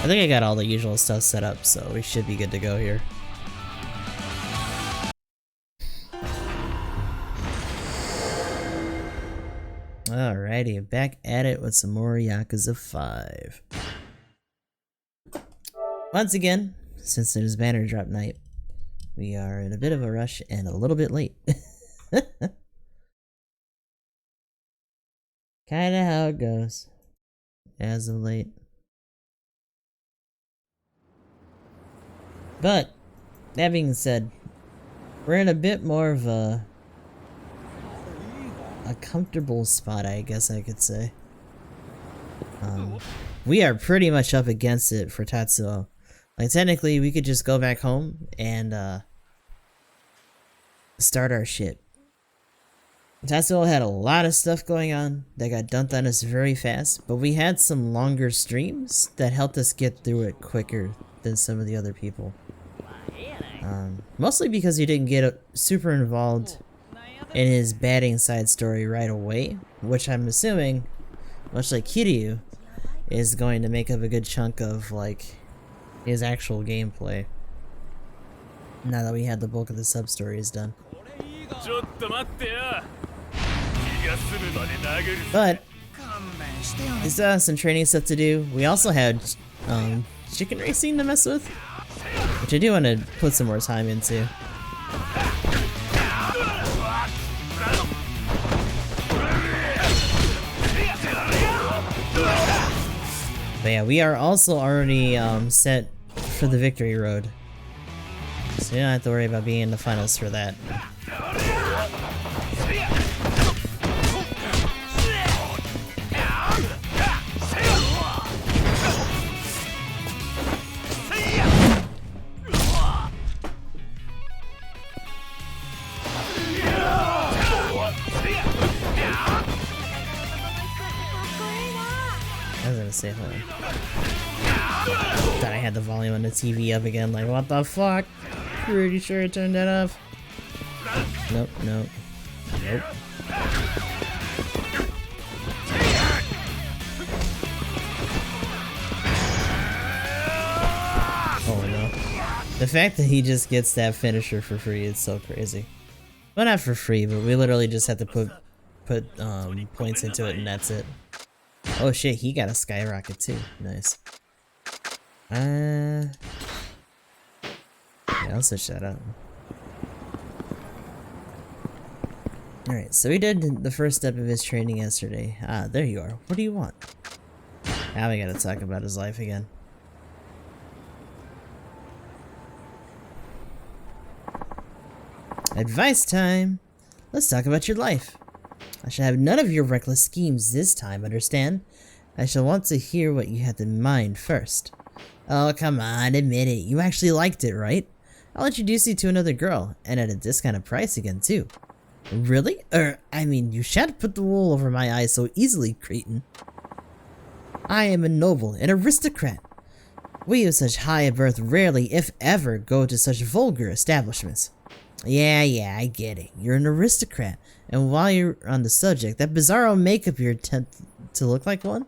I think I got all the usual stuff set up, so we should be good to go here. Alrighty, back at it with some more Yakuza 5. Once again, since it is banner drop night, we are in a bit of a rush and a little bit late. Kinda how it goes. As of late. But, that being said, we're in a bit more of a comfortable spot, I guess I could say. We are pretty much up against it for Tatsuo. Like, technically, we could just go back home and start our shit. Tatsuo had a lot of stuff going on that got dumped on us very fast, but we had some longer streams that helped us get through it quicker than some of the other people. Mostly because he didn't get super involved in his batting side story right away, which I'm assuming, much like Kiryu, is going to make up a good chunk of, like, his actual gameplay. Now that we had the bulk of the sub-stories done. But, we still have some training stuff to do. We also had, chicken racing to mess with, which I do want to put some more time into. But yeah, we are also already set for the victory road, so you don't have to worry about being in the finals for that. I was gonna say, hold on. Thought I had the volume on the TV up again, like, what the fuck? Pretty sure I turned that off. Nope, nope. Nope. Oh no. The fact that he just gets that finisher for free is so crazy. Well, not for free, but we literally just have to put points into it and that's it. Oh shit, he got a skyrocket too. Nice. Yeah, I'll switch that up. Alright, so we did the first step of his training yesterday. Ah, there you are. What do you want? Now we gotta talk about his life again. Advice time! Let's talk about your life. I shall have none of your reckless schemes this time, understand? I shall want to hear what you had in mind first. Oh, come on, admit it. You actually liked it, right? I'll introduce you to another girl, and at a discounted price again, too. Really? I mean, you shan't put the wool over my eyes so easily, cretin. I am a noble, an aristocrat. We of such high birth rarely, if ever, go to such vulgar establishments. Yeah, I get it. You're an aristocrat. And while you're on the subject, that bizarro makeup you attempt to look like one?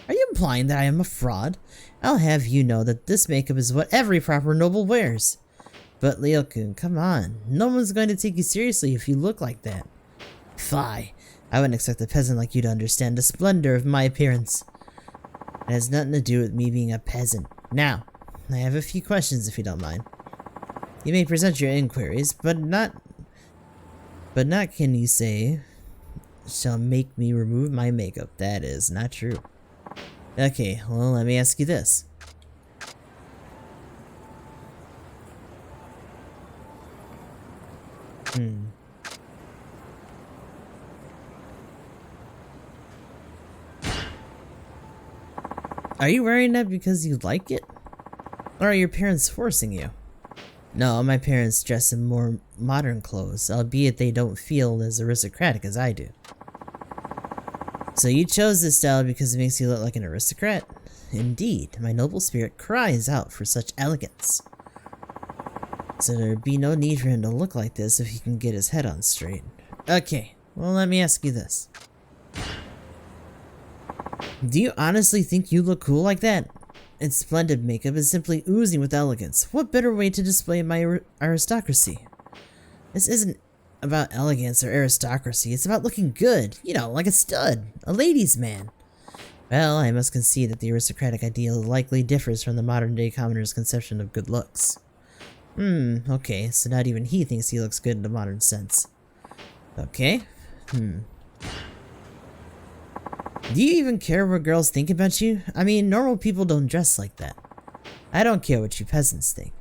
Are you implying that I am a fraud? I'll have you know that this makeup is what every proper noble wears. But Leo-kun, come on. No one's going to take you seriously if you look like that. Fie. I wouldn't expect a peasant like you to understand the splendor of my appearance. It has nothing to do with me being a peasant. Now, I have a few questions if you don't mind. You may present your inquiries, but not can you say, shall make me remove my makeup. That is not true. Okay, well, let me ask you this. Are you wearing that because you like it? Or are your parents forcing you? No, my parents dress in more modern clothes, albeit they don't feel as aristocratic as I do. So you chose this style because it makes you look like an aristocrat? Indeed, my noble spirit cries out for such elegance. So there'd be no need for him to look like this if he can get his head on straight. Okay, well let me ask you this. Do you honestly think you look cool like that? its splendid makeup is simply oozing with elegance. What better way to display my aristocracy? This isn't about elegance or aristocracy, it's about looking good. You know, like a stud, a ladies' man. Well, I must concede that the aristocratic ideal likely differs from the modern-day commoner's conception of good looks. Okay, so not even he thinks he looks good in the modern sense. Okay, Do you even care what girls think about you? I mean, normal people don't dress like that. I don't care what you peasants think,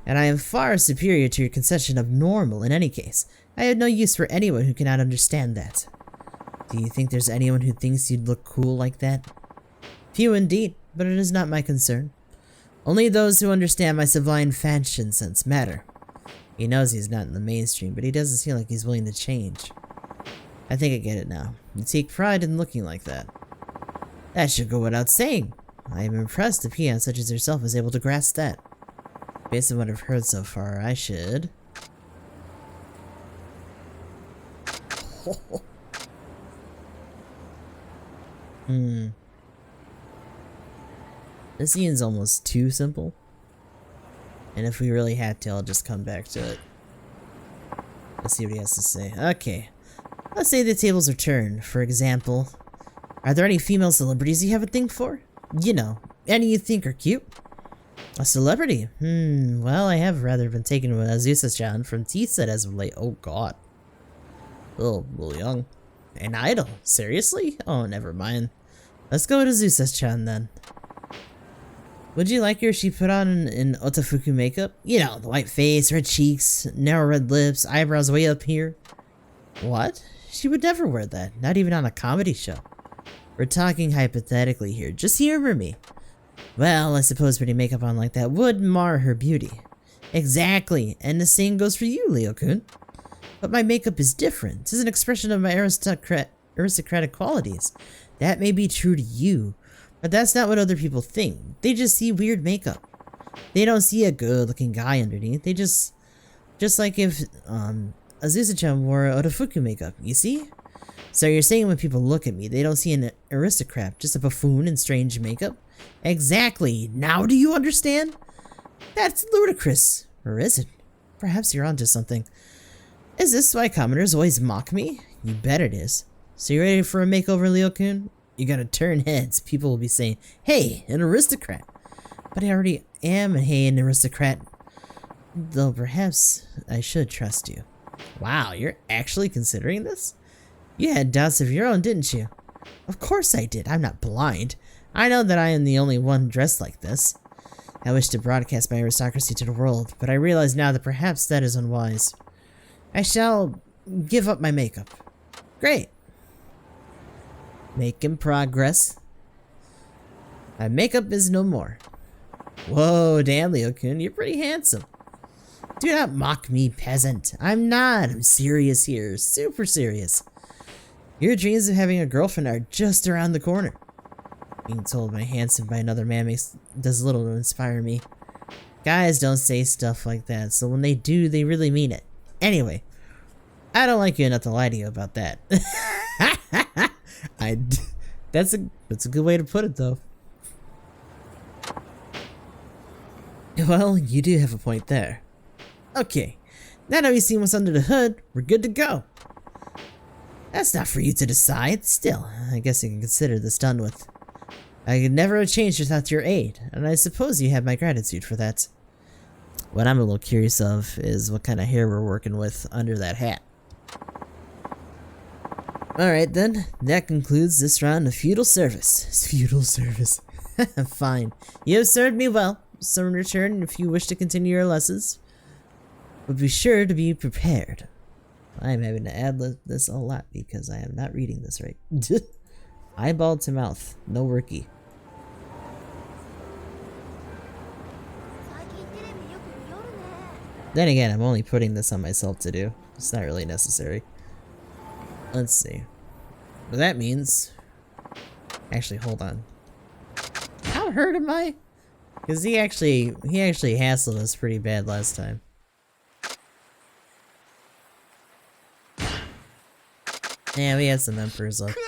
and I am far superior to your conception of normal in any case. I have no use for anyone who cannot understand that. Do you think there's anyone who thinks you'd look cool like that? Few indeed, but it is not my concern. Only those who understand my sublime fashion sense matter. He knows he's not in the mainstream, but he doesn't seem like he's willing to change. I think I get it now. You take pride in looking like that. That should go without saying. I am impressed a peon such as yourself is able to grasp that. Based on what I've heard so far, I should... This scene's almost too simple. And if we really had to, I'll just come back to it. Let's see what he has to say. Okay. Let's say the tables are turned. For example, are there any female celebrities you have a thing for? You know, any you think are cute? A celebrity? Well, I have rather been taken with Azusa-chan from T-Set as of late. Oh god. Oh, a little young. An idol? Seriously? Oh, never mind. Let's go with Azusa-chan then. Would you like her if she put on an otafuku makeup? You know, the white face, red cheeks, narrow red lips, eyebrows way up here. What? She would never wear that, not even on a comedy show. We're talking hypothetically here, just humor me. Well, I suppose putting makeup on like that would mar her beauty. Exactly, and the same goes for you, Leo-kun. But my makeup is different. It's an expression of my aristocratic qualities. That may be true to you, but that's not what other people think. They just see weird makeup. They don't see a good-looking guy underneath. They just like if Azusa-chan wore otafuku makeup, you see? So you're saying when people look at me, they don't see an aristocrat, just a buffoon in strange makeup? Exactly. Now do you understand? That's ludicrous. Or is it? Perhaps you're onto something. Is this why commoners always mock me? You bet it is. So you ready for a makeover, Leo-kun? You gotta turn heads. People will be saying, hey, an aristocrat. But I already am a hey, an aristocrat. Though perhaps I should trust you. Wow, you're actually considering this? You had doubts of your own, didn't you? Of course I did. I'm not blind. I know that I am the only one dressed like this. I wish to broadcast my aristocracy to the world, but I realize now that perhaps that is unwise. I shall give up my makeup. Great. Making progress. My makeup is no more. Whoa, damn, Leo-kun, you're pretty handsome. Do not mock me, peasant. I'm not. I'm serious here. Super serious. Your dreams of having a girlfriend are just around the corner. Being told I'm handsome by another man does little to inspire me. Guys don't say stuff like that, so when they do, they really mean it. Anyway, I don't like you enough to lie to you about that. That's a good way to put it, though. Well, you do have a point there. Okay, now that we've seen what's under the hood, we're good to go. That's not for you to decide. Still, I guess you can consider this done with. I could never have changed without your aid, and I suppose you have my gratitude for that. What I'm a little curious of is what kind of hair we're working with under that hat. Alright then, that concludes this round of feudal service. Feudal service. Fine. You have served me well, so in return, if you wish to continue your lessons, but be sure to be prepared. I'm having to ad-lib this a lot because I am not reading this right. Eyeball to mouth, no worky. Then again, I'm only putting this on myself to do. It's not really necessary. Let's see. Well, that means... Actually, hold on. How hurt am I? Because he actually hassled us pretty bad last time. Yeah, we had some emperors left.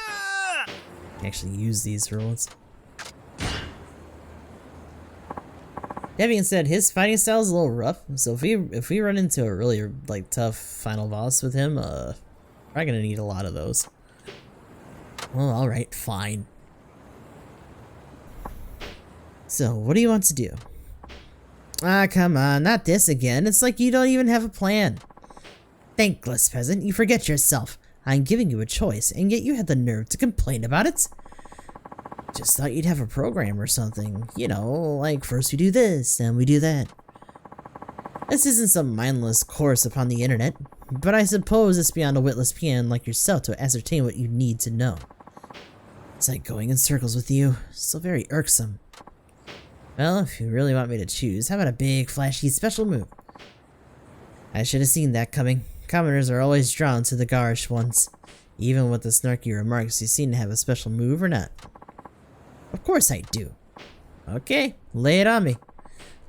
Actually use these for once. That being said, his fighting style is a little rough, so if we run into a really like tough final boss with him, we're gonna need a lot of those. Well, alright, fine. So, what do you want to do? Ah, come on, not this again. It's like you don't even have a plan. Thankless peasant, you forget yourself. I'm giving you a choice, and yet you had the nerve to complain about it? Just thought you'd have a program or something. You know, like first we do this, then we do that. This isn't some mindless course upon the internet, but I suppose it's beyond a witless peon like yourself to ascertain what you need to know. It's like going in circles with you. So very irksome. Well, if you really want me to choose, how about a big, flashy, special move? I should have seen that coming. Commoners are always drawn to the garish ones. Even with the snarky remarks, you seem to have a special move or not. Of course I do. Okay, lay it on me.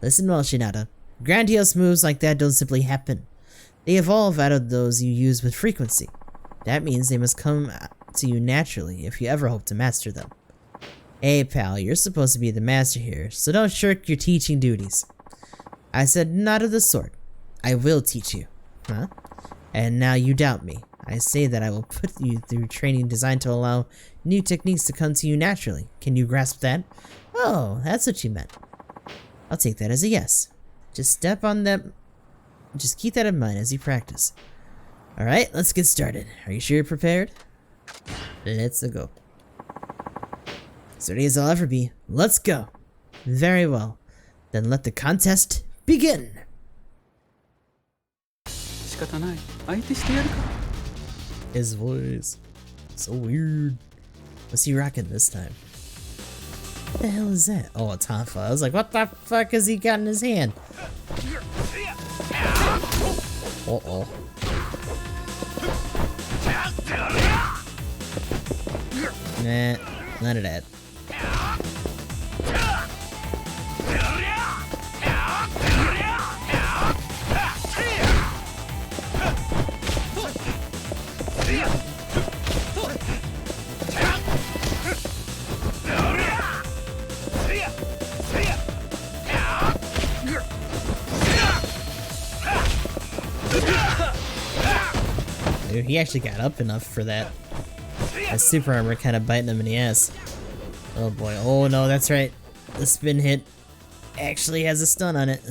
Listen well, Shinada. Grandiose moves like that don't simply happen. They evolve out of those you use with frequency. That means they must come to you naturally if you ever hope to master them. Hey pal, you're supposed to be the master here, so don't shirk your teaching duties. I said not of the sort. I will teach you. Huh? And now you doubt me. I say that I will put you through training designed to allow new techniques to come to you naturally. Can you grasp that? Oh, that's what you meant. I'll take that as a yes. Just step on that. Just keep that in mind as you practice. Alright, let's get started. Are you sure you're prepared? Let's go. As ready as I'll ever be. Let's go. Very well. Then let the contest begin. His voice. So weird. What's he rocking this time? What the hell is that? Oh, a tonfa. I was like, what the fuck has he got in his hand? Uh-oh. Nah, none of that. Dude, he actually got up enough for that. That super armor kind of biting him in the ass. Oh boy. Oh no, that's right. The spin hit actually has a stun on it.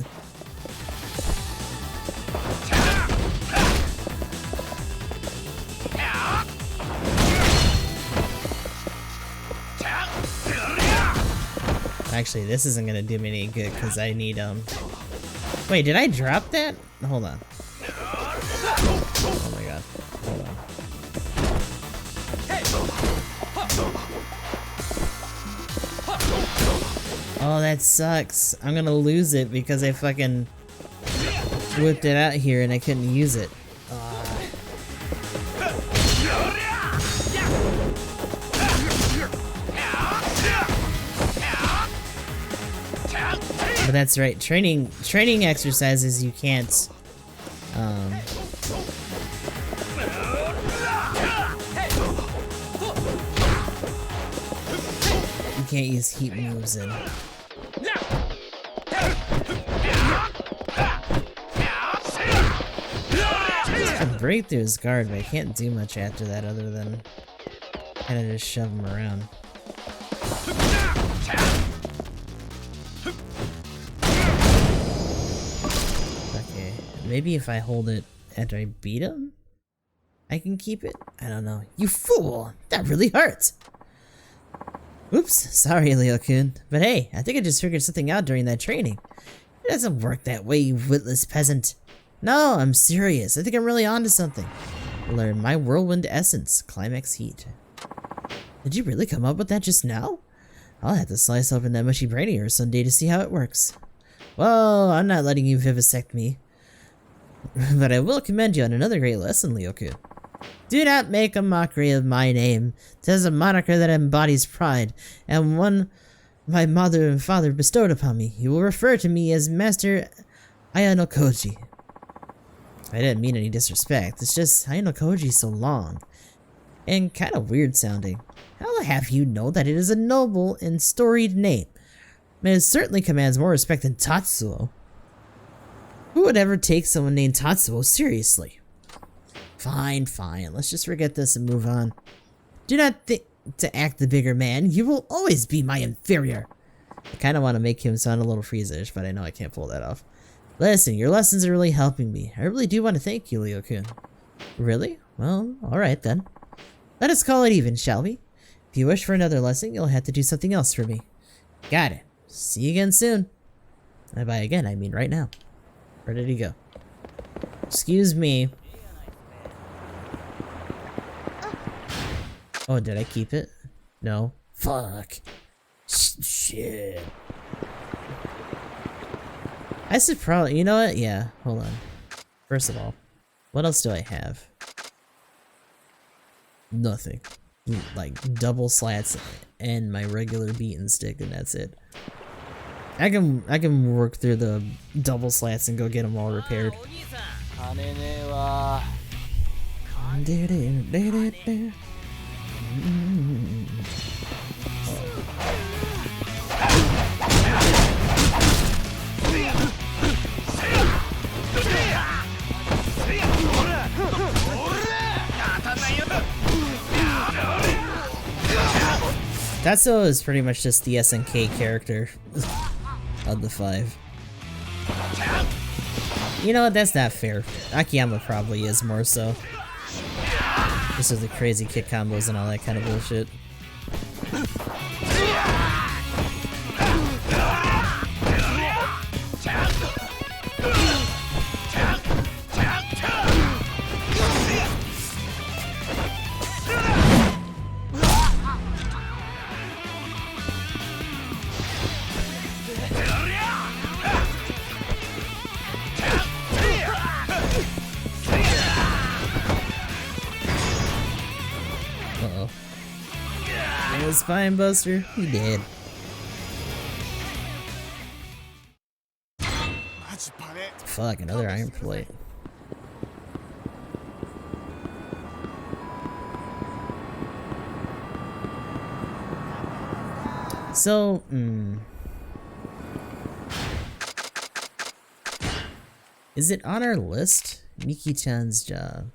Actually, this isn't gonna do me any good because I need Wait, did I drop that? Hold on. Oh my god. Hold on. Oh, that sucks. I'm gonna lose it because I fucking whipped it out here and I couldn't use it. But that's right. Training exercises you can't you can't use heat moves in. I can break through his guard, but I can't do much after that other than kind of just shove him around. Okay, maybe if I hold it after I beat him, I can keep it? I don't know. You fool! That really hurts! Oops, sorry Leo-kun, but hey, I think I just figured something out during that training. It doesn't work that way, you witless peasant. No, I'm serious. I think I'm really onto something. Learn my whirlwind essence, climax heat. Did you really come up with that just now? I'll have to slice open that mushy brain of yours someday to see how it works. Whoa, I'm not letting you vivisect me. But I will commend you on another great lesson, Leo-kun. Do not make a mockery of my name. 'Tis a moniker that embodies pride, and one my mother and father bestowed upon me. You will refer to me as Master Ayanokoji. I didn't mean any disrespect, it's just Ayanokoji's so long, and kind of weird sounding. How the half you know that it is a noble and storied name? Man, it certainly commands more respect than Tatsuo. Who would ever take someone named Tatsuo seriously? Fine, fine. Let's just forget this and move on. Do not think to act the bigger man. You will always be my inferior. I kind of want to make him sound a little Friesish, but I know I can't pull that off. Listen, your lessons are really helping me. I really do want to thank you, Leo-kun. Really? Well, alright then. Let us call it even, shall we? If you wish for another lesson, you'll have to do something else for me. Got it. See you again soon. And by again, I mean right now. Where did he go? Excuse me. Oh, did I keep it? No. Fuck. Shit. I should probably, you know what? Yeah, hold on. First of all, what else do I have? Nothing. Like double slats and my regular beaten stick, and that's it. I can work through the double slats and go get them all repaired. Tatsuo is pretty much just the SNK character of the 5. You know what? That's not fair. Akiyama probably is more so. This is the crazy kick combos and all that kind of bullshit. Spine Buster, he did. Fuck, another iron plate. So, is it on our list? Miki-chan's job.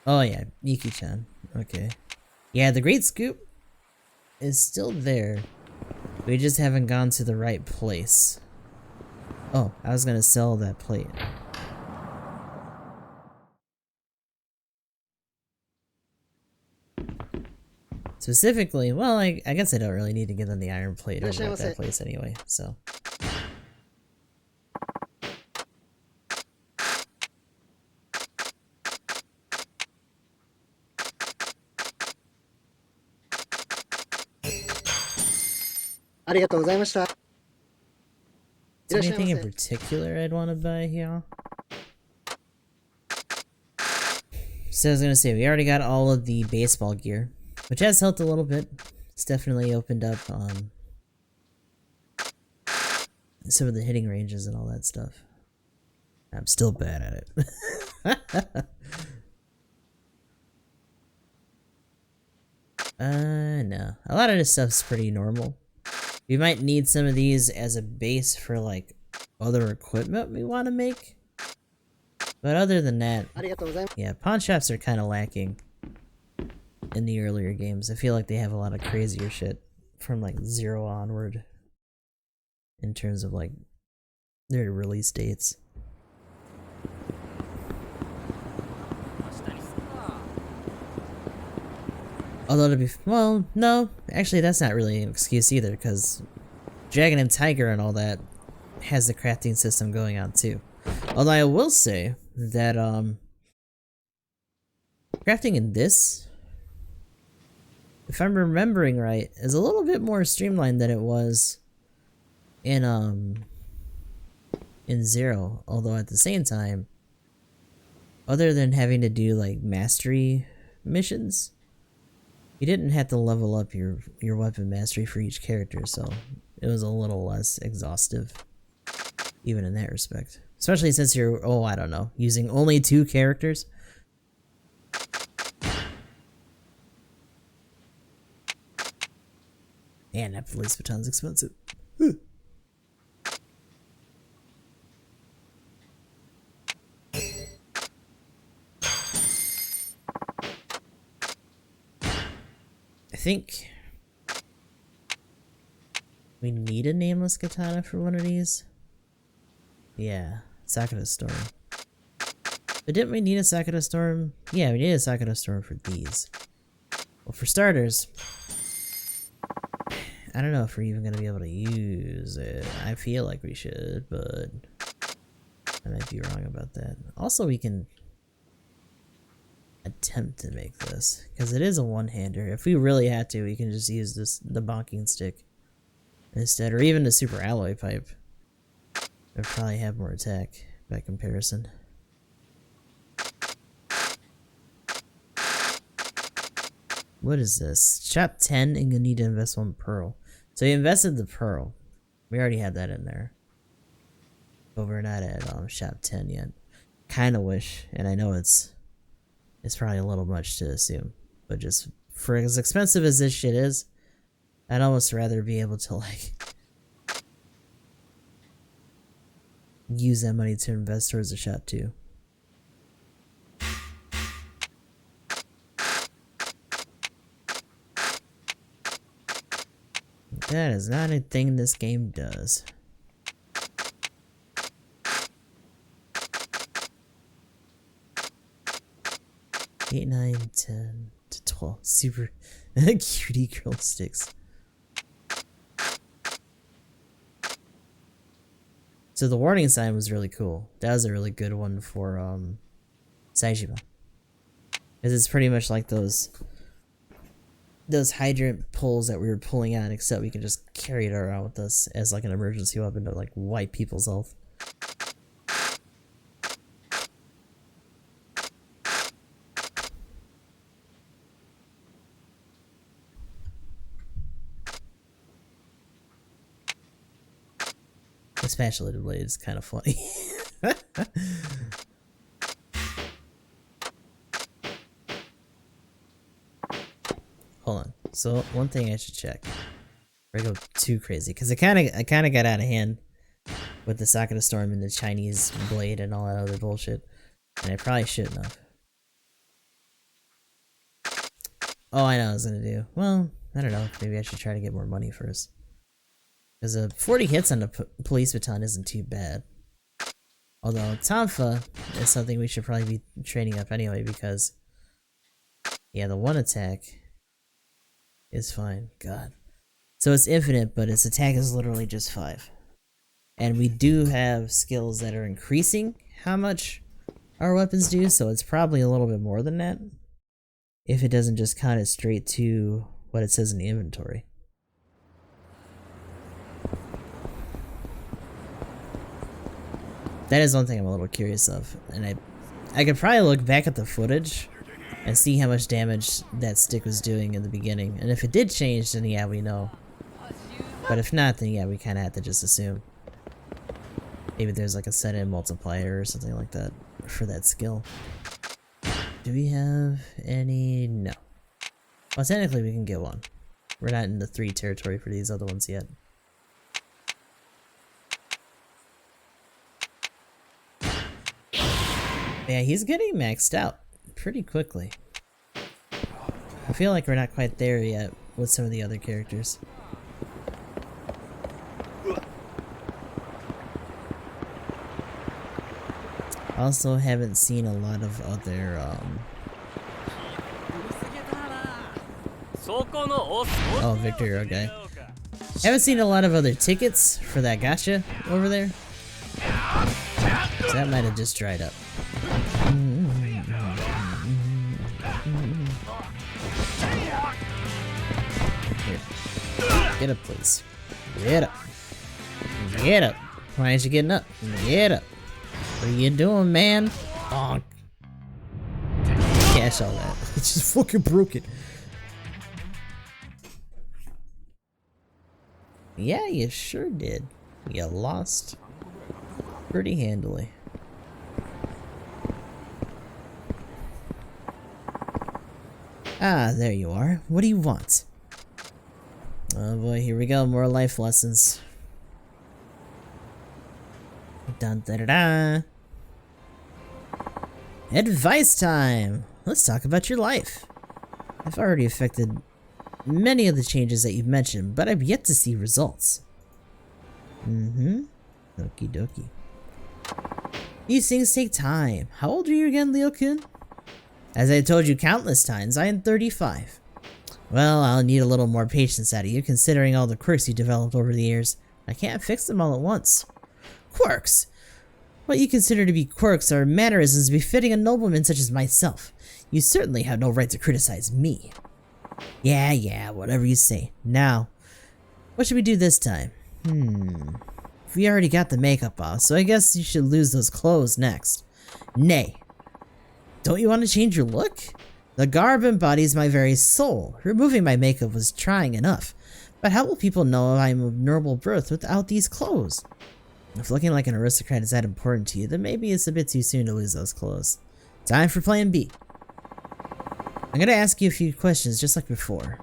Oh yeah, Miki-chan. Okay. Yeah, the Great Scoop is still there. We just haven't gone to the right place. Oh, I was gonna sell that plate. Specifically, well, I guess I don't really need to get on the iron plate over at that place anyway, so. Is there anything in particular I'd want to buy here? So I was gonna say, we already got all of the baseball gear, which has helped a little bit. It's definitely opened up some of the hitting ranges and all that stuff. I'm still bad at it. No. A lot of this stuff's pretty normal. We might need some of these as a base for, like, other equipment we want to make. But other than that, yeah, pawn shops are kind of lacking in the earlier games. I feel like they have a lot of crazier shit from, like, 0 onward in terms of, like, their release dates. Although to be, well, no, actually that's not really an excuse either, because Dragon and Tiger and all that has the crafting system going on too. Although I will say that crafting in this, if I'm remembering right, is a little bit more streamlined than it was in 0. Although at the same time, other than having to do like mastery missions, you didn't have to level up your weapon mastery for each character, so it was a little less exhaustive, even in that respect. Especially since you're, oh, I don't know, using only 2 characters. Man, that police baton's expensive. I think we need a nameless katana for one of these. Yeah, Sakura Storm. But didn't we need a Sakura Storm? Yeah, we need a Sakura Storm for these. Well, for starters, I don't know if we're even going to be able to use it. I feel like we should, but I might be wrong about that. Also, we can attempt to make this, because it is a one-hander. If we really had to, we can just use the bonking stick instead, or even the super alloy pipe. It'd probably have more attack by comparison. What is this? Shop 10 and you need to invest 1 pearl. So you invested the pearl. We already had that in there. But we're not at shop 10 yet. Kinda wish, and I know it's probably a little much to assume, but just for as expensive as this shit is, I'd almost rather be able to like use that money to invest towards the shop too. That is not a thing this game does. 8, 9, 10 to 12. Super cutie girl sticks. So the warning sign was really cool. That was a really good one for Saejima. Because it's pretty much like those hydrant pulls that we were pulling out, except we can just carry it around with us as like an emergency weapon to like wipe people's health. The spatulated blade is kind of funny. Hold on. So one thing I should check. Before I go too crazy, because I kind of got out of hand with the Sakura Storm and the Chinese blade and all that other bullshit, and I probably shouldn't have. Oh, I know what I was gonna do. Well, I don't know. Maybe I should try to get more money first. Because 40 hits on the police baton isn't too bad. Although Tonfa is something we should probably be training up anyway, because yeah, the one attack is fine. God. So it's infinite, but its attack is literally just 5. And we do have skills that are increasing how much our weapons do, so it's probably a little bit more than that. If it doesn't just count it straight to what it says in the inventory. That is one thing I'm a little curious of, and I could probably look back at the footage and see how much damage that stick was doing in the beginning, and if it did change, then yeah, we know. But if not, then yeah, we kind of have to just assume. Maybe there's like a set-in multiplier or something like that for that skill. Do we have any? No. Well, technically we can get one. We're not in the 3 territory for these other ones yet. Yeah, he's getting maxed out pretty quickly. I feel like we're not quite there yet with some of the other characters. Also haven't seen a lot of other oh, Victor, okay. Haven't seen a lot of other tickets for that gacha over there. So that might have just dried up. Here. Get up, please. Get up. Get up. Why aren't you getting up? Get up. What are you doing, man? Bonk. Cash all that. It's just fucking broken. Yeah, you sure did. You lost pretty handily. Ah, there you are. What do you want? Oh boy, here we go, more life lessons. Dun da da da. Advice time! Let's talk about your life. I've already affected many of the changes that you've mentioned, but I've yet to see results. Okie dokie. These things take time. How old are you again, Leo-kun? As I told you countless times, I am 35. Well, I'll need a little more patience out of you, considering all the quirks you developed over the years. I can't fix them all at once. Quirks! What you consider to be quirks are mannerisms befitting a nobleman such as myself. You certainly have no right to criticize me. Yeah, whatever you say. Now, what should we do this time? We already got the makeup off, so I guess you should lose those clothes next. Nay. Don't you want to change your look? The garb embodies my very soul. Removing my makeup was trying enough. But how will people know I'm of noble birth without these clothes? If looking like an aristocrat is that important to you, then maybe it's a bit too soon to lose those clothes. Time for plan B. I'm gonna ask you a few questions just like before.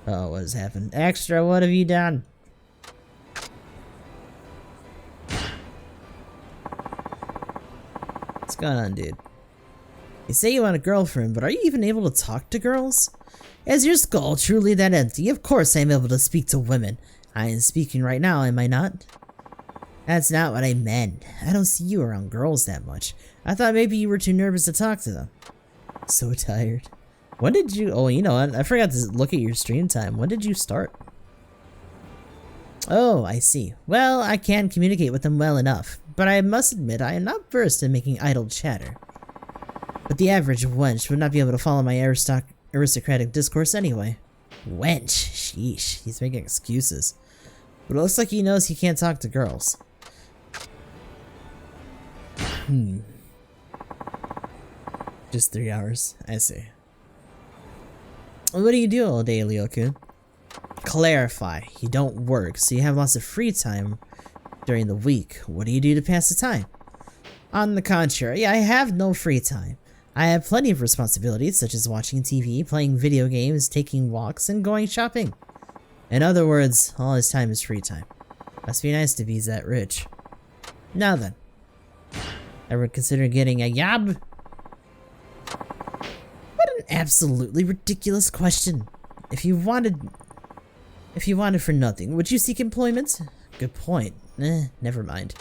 Oh, what has happened? Extra, what have you done? What's going on, dude? You say you want a girlfriend, but are you even able to talk to girls? Is your skull truly that empty? Of course I'm able to speak to women. I am speaking right now, am I not? That's not what I meant. I don't see you around girls that much. I thought maybe you were too nervous to talk to them. So tired. When did you... Oh, you know what? I forgot to look at your stream time. When did you start? Oh, I see. Well, I can communicate with them well enough, but I must admit I am not versed in making idle chatter. But the average wench would not be able to follow my aristocratic discourse anyway. Wench? Sheesh, he's making excuses. But it looks like he knows he can't talk to girls. Just 3 hours. I see. What do you do all day, Leo-kun? Clarify. You don't work, so you have lots of free time during the week. What do you do to pass the time? On the contrary, I have no free time. I have plenty of responsibilities, such as watching TV, playing video games, taking walks, and going shopping. In other words, all his time is free time. Must be nice to be that rich. Now then. Ever consider getting a job? What an absolutely ridiculous question. If you wanted for nothing, would you seek employment? Good point. Never mind.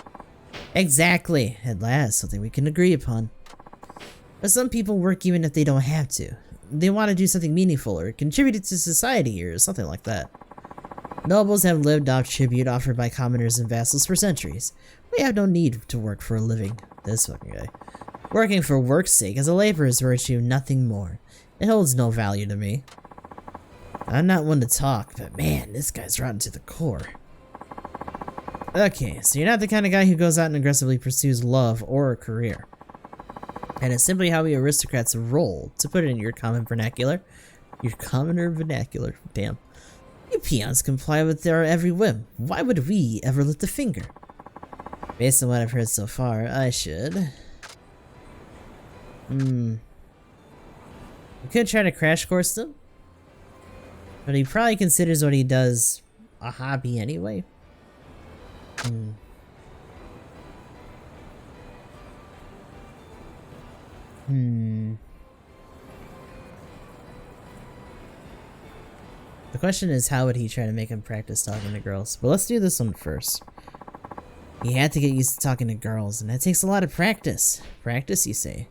Exactly. At last, something we can agree upon. But some people work even if they don't have to. They want to do something meaningful or contribute to society or something like that. Nobles have lived off tribute offered by commoners and vassals for centuries. We have no need to work for a living. This fucking guy. Working for work's sake is a laborer's virtue, nothing more. It holds no value to me. I'm not one to talk, but man, this guy's rotten to the core. Okay, so you're not the kind of guy who goes out and aggressively pursues love or a career. And it's simply how we aristocrats roll, to put it in your common vernacular. Your commoner vernacular, damn. You peons comply with their every whim. Why would we ever lift a finger? Based on what I've heard so far, I should. We could try to crash course them. But he probably considers what he does a hobby anyway. The question is, how would he try to make him practice talking to girls? But let's do this one first. He had to get used to talking to girls, and that takes a lot of practice. Practice, you say?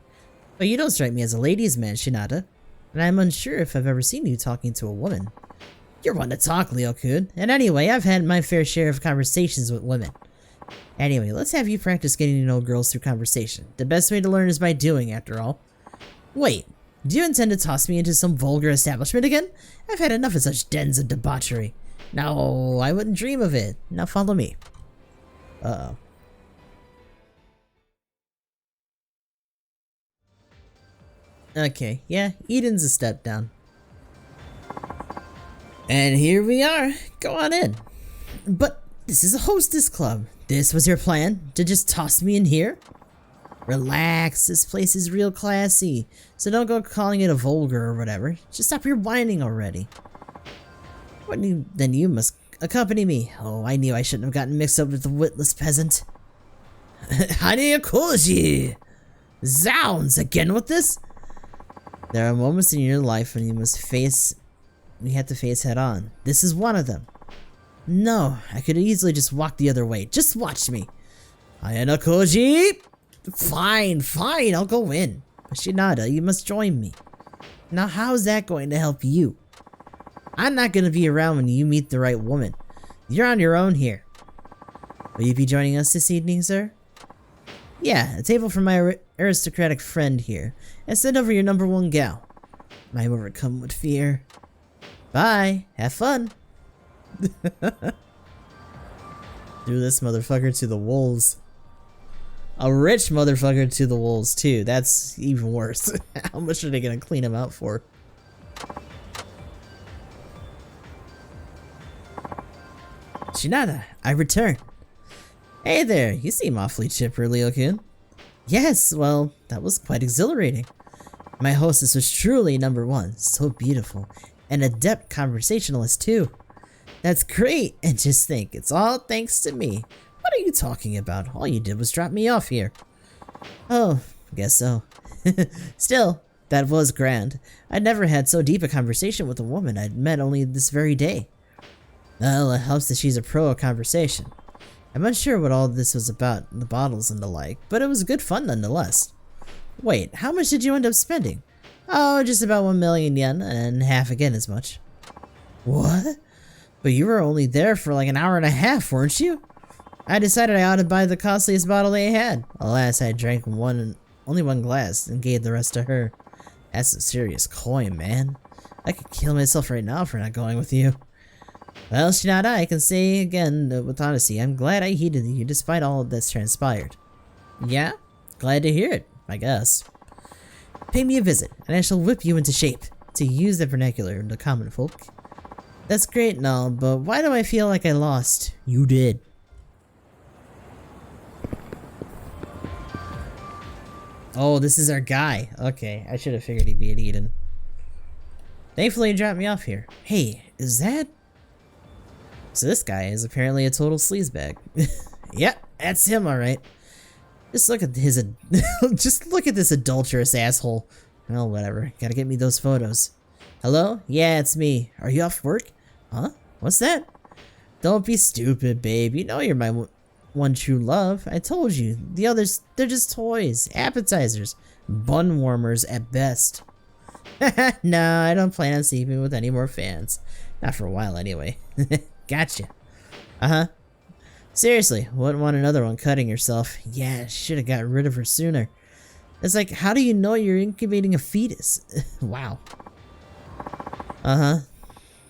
But you don't strike me as a ladies' man, Shinada. And I'm unsure if I've ever seen you talking to a woman. You're one to talk, Leo-kun. And anyway, I've had my fair share of conversations with women. Anyway, let's have you practice getting to know girls through conversation. The best way to learn is by doing, after all. Wait, do you intend to toss me into some vulgar establishment again? I've had enough of such dens of debauchery. No, I wouldn't dream of it. Now follow me. Uh-oh. Okay, yeah, Eden's a step down. And here we are. Go on in. But this is a hostess club. This was your plan? To just toss me in here? Relax, this place is real classy. So don't go calling it a vulgar or whatever. Just stop your whining already. Then you must accompany me. Oh, I knew I shouldn't have gotten mixed up with the witless peasant. Yakuza! Zounds! Again with this? There are moments in your life when you have to face head on. This is one of them. No, I could easily just walk the other way. Just watch me. Yakuza! Fine, I'll go in. But Shinada, you must join me. Now how's that going to help you? I'm not gonna be around when you meet the right woman. You're on your own here. Will you be joining us this evening, sir? Yeah, a table for my aristocratic friend here. And send over your #1 gal. I'm overcome with fear. Bye, have fun. Do this motherfucker to the wolves. A rich motherfucker to the wolves too. That's even worse. How much are they gonna clean him out for? Shinada, I return. Hey there, you seem awfully chipper, Leo-kun. Yes, well, that was quite exhilarating. My hostess was truly #1, so beautiful, and adept conversationalist too. That's great, and just think, it's all thanks to me. What are you talking about? All you did was drop me off here. Oh, guess so. Still, that was grand. I'd never had so deep a conversation with a woman I'd met only this very day. Well, it helps that she's a pro at conversation. I'm unsure what all this was about, the bottles and the like, but it was good fun nonetheless. Wait, how much did you end up spending? Oh, just about 1 million yen, and half again as much. What? But you were only there for like an hour and a half, weren't you? I decided I ought to buy the costliest bottle they had. Alas, I drank only one glass and gave the rest to her. That's some serious coin, man. I could kill myself right now for not going with you. Well, Shinada, I can say again with honesty, I'm glad I heeded you despite all that's transpired. Yeah? Glad to hear it, I guess. Pay me a visit, and I shall whip you into shape, to use the vernacular of the common folk. That's great and all, but why do I feel like I lost? You did. Oh, this is our guy. Okay, I should have figured he'd be at Eden. Thankfully, he dropped me off here. Hey, is that... So this guy is apparently a total sleazebag. Yep, that's him, alright. Just look at his... just look at this adulterous asshole. Well, whatever. Gotta get me those photos. Hello? Yeah, it's me. Are you off work? Huh? What's that? Don't be stupid, babe. You know you're my one true love. I told you. The others, they're just toys. Appetizers. Bun warmers at best. No, I don't plan on sleeping with any more fans. Not for a while, anyway. Gotcha. Uh-huh. Seriously, wouldn't want another one cutting herself. Yeah, should've got rid of her sooner. It's like, how do you know you're incubating a fetus? Wow. Uh-huh.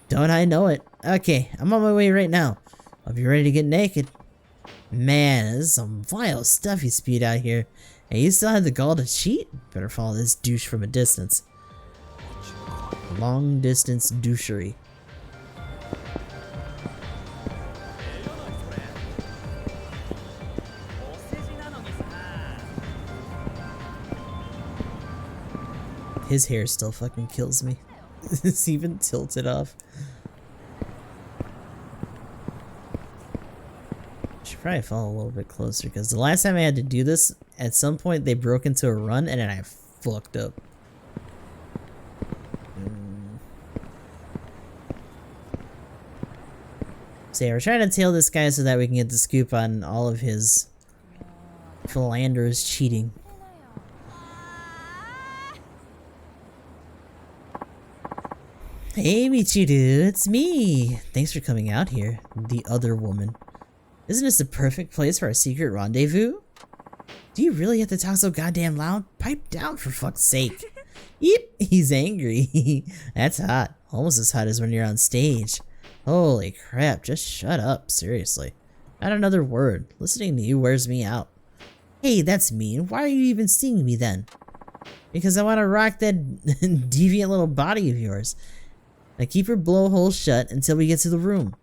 Don't I know it? Okay, I'm on my way right now. I'll be ready to get naked. Man, this is some vile stuff you spewed out here. And you still have the gall to cheat? Better follow this douche from a distance. Long distance douchery. His hair still fucking kills me. It's even tilted off. Should probably follow a little bit closer because the last time I had to do this, at some point they broke into a run and then I fucked up. So yeah, we're trying to tail this guy so that we can get the scoop on all of his philanderous cheating. Hey Michiru, it's me! Thanks for coming out here, the other woman. Isn't this the perfect place for our secret rendezvous? Do you really have to talk so goddamn loud? Pipe down for fuck's sake. Yep, he's angry. That's hot. Almost as hot as when you're on stage. Holy crap, just shut up, seriously. Not another word. Listening to you wears me out. Hey, that's mean. Why are you even seeing me then? Because I want to rock that deviant little body of yours. Now keep your blowhole shut until we get to the room.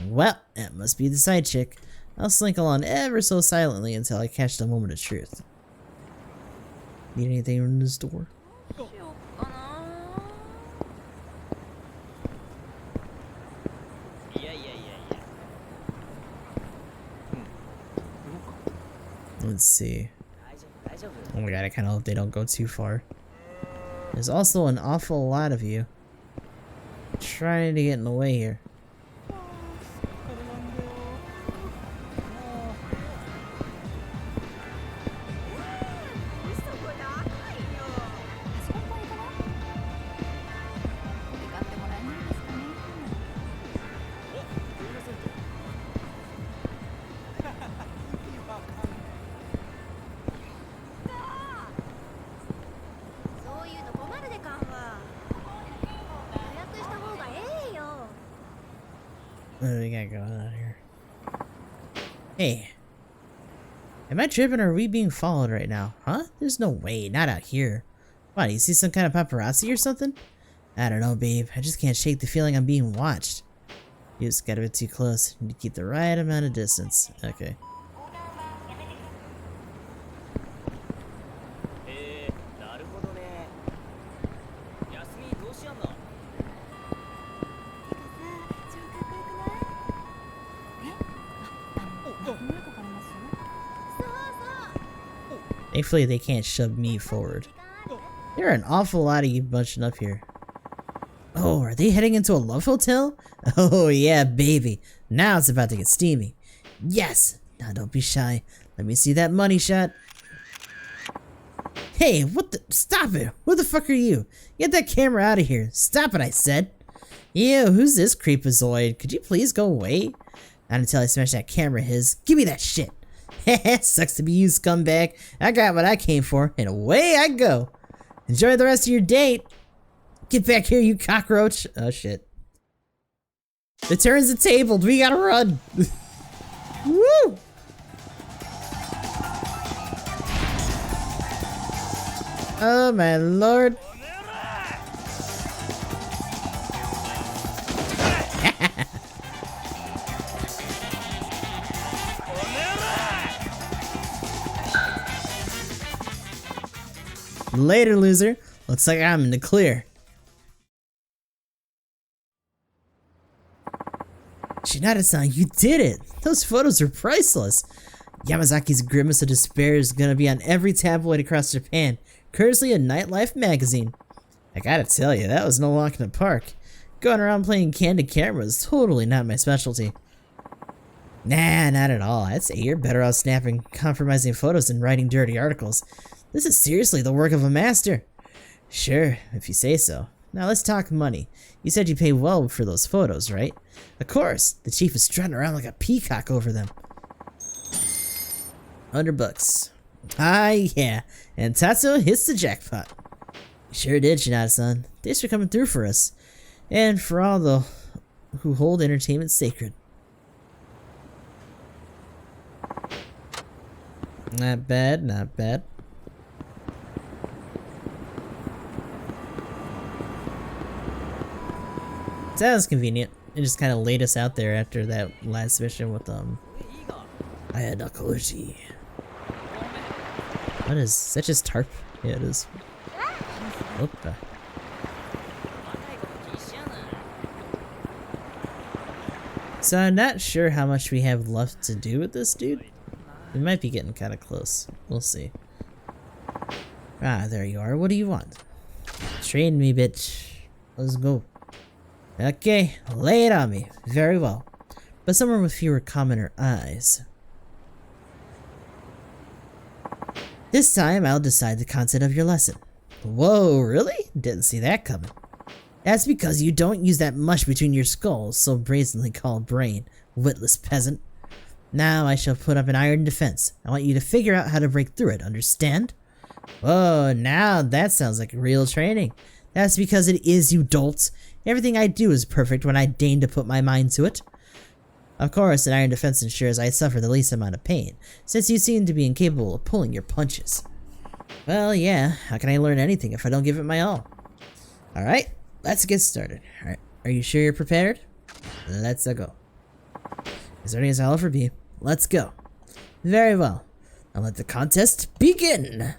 Well, that must be the side chick. I'll slink along ever so silently until I catch the moment of truth. Need anything in this door? Let's see. Oh my god, I kind of hope they don't go too far. There's also an awful lot of you trying to get in the way here. What do we got going on here? Hey. Am I tripping or are we being followed right now? Huh? There's no way. Not out here. What, do you see some kind of paparazzi or something? I don't know, babe. I just can't shake the feeling I'm being watched. You just got a bit too close. You need to keep the right amount of distance. Okay. Thankfully, they can't shove me forward. There are an awful lot of you bunching up here. Oh, are they heading into a love hotel? Oh yeah, baby. Now it's about to get steamy. Yes! Now don't be shy. Let me see that money shot. Hey, what the? Stop it! Who the fuck are you? Get that camera out of here. Stop it, I said. Ew, who's this creepazoid? Could you please go away? Not until I smash that camera of his. Give me that shit. Heh, sucks to be you, scumbag. I got what I came for, and away I go. Enjoy the rest of your date. Get back here, you cockroach. Oh, shit. The turn's the table. We gotta run. Woo! Oh, my lord. Later, loser. Looks like I'm in the clear. Shinada-san, you did it! Those photos are priceless! Yamazaki's Grimace of Despair is gonna be on every tabloid across Japan, courtesy of Nightlife magazine. I gotta tell you, that was no walk in the park. Going around playing candid camera is totally not my specialty. Nah, not at all. I'd say you're better off snapping compromising photos than writing dirty articles. This is seriously the work of a master. Sure, if you say so. Now let's talk money. You said you pay well for those photos, right? Of course. The chief is strutting around like a peacock over them. $100. Ah, yeah. And Tatsuo hits the jackpot. Sure did, Shinada-san. Thanks for coming through for us. And for all the who hold entertainment sacred. Not bad, not bad. Sounds convenient. It just kind of laid us out there after that last mission with Ayadakoji. What is that? Just tarp? Yeah, it is. Opa. So I'm not sure how much we have left to do with this dude. We might be getting kind of close. We'll see. Ah, there you are. What do you want? Train me, bitch. Let's go. Okay, lay it on me. Very well. But somewhere with fewer commoner eyes. This time, I'll decide the content of your lesson. Whoa, really? Didn't see that coming. That's because you don't use that mush between your skulls, so brazenly called brain, witless peasant. Now I shall put up an iron defense. I want you to figure out how to break through it, understand? Whoa, now that sounds like real training. That's because it is, you dolts. Everything I do is perfect when I deign to put my mind to it. Of course, an iron defense ensures I suffer the least amount of pain, since you seem to be incapable of pulling your punches. Well, yeah, how can I learn anything if I don't give it my all? Alright, let's get started. Alright, are you sure you're prepared? Let's go. As ready as I'll ever be. Let's go. Very well. Now let the contest begin!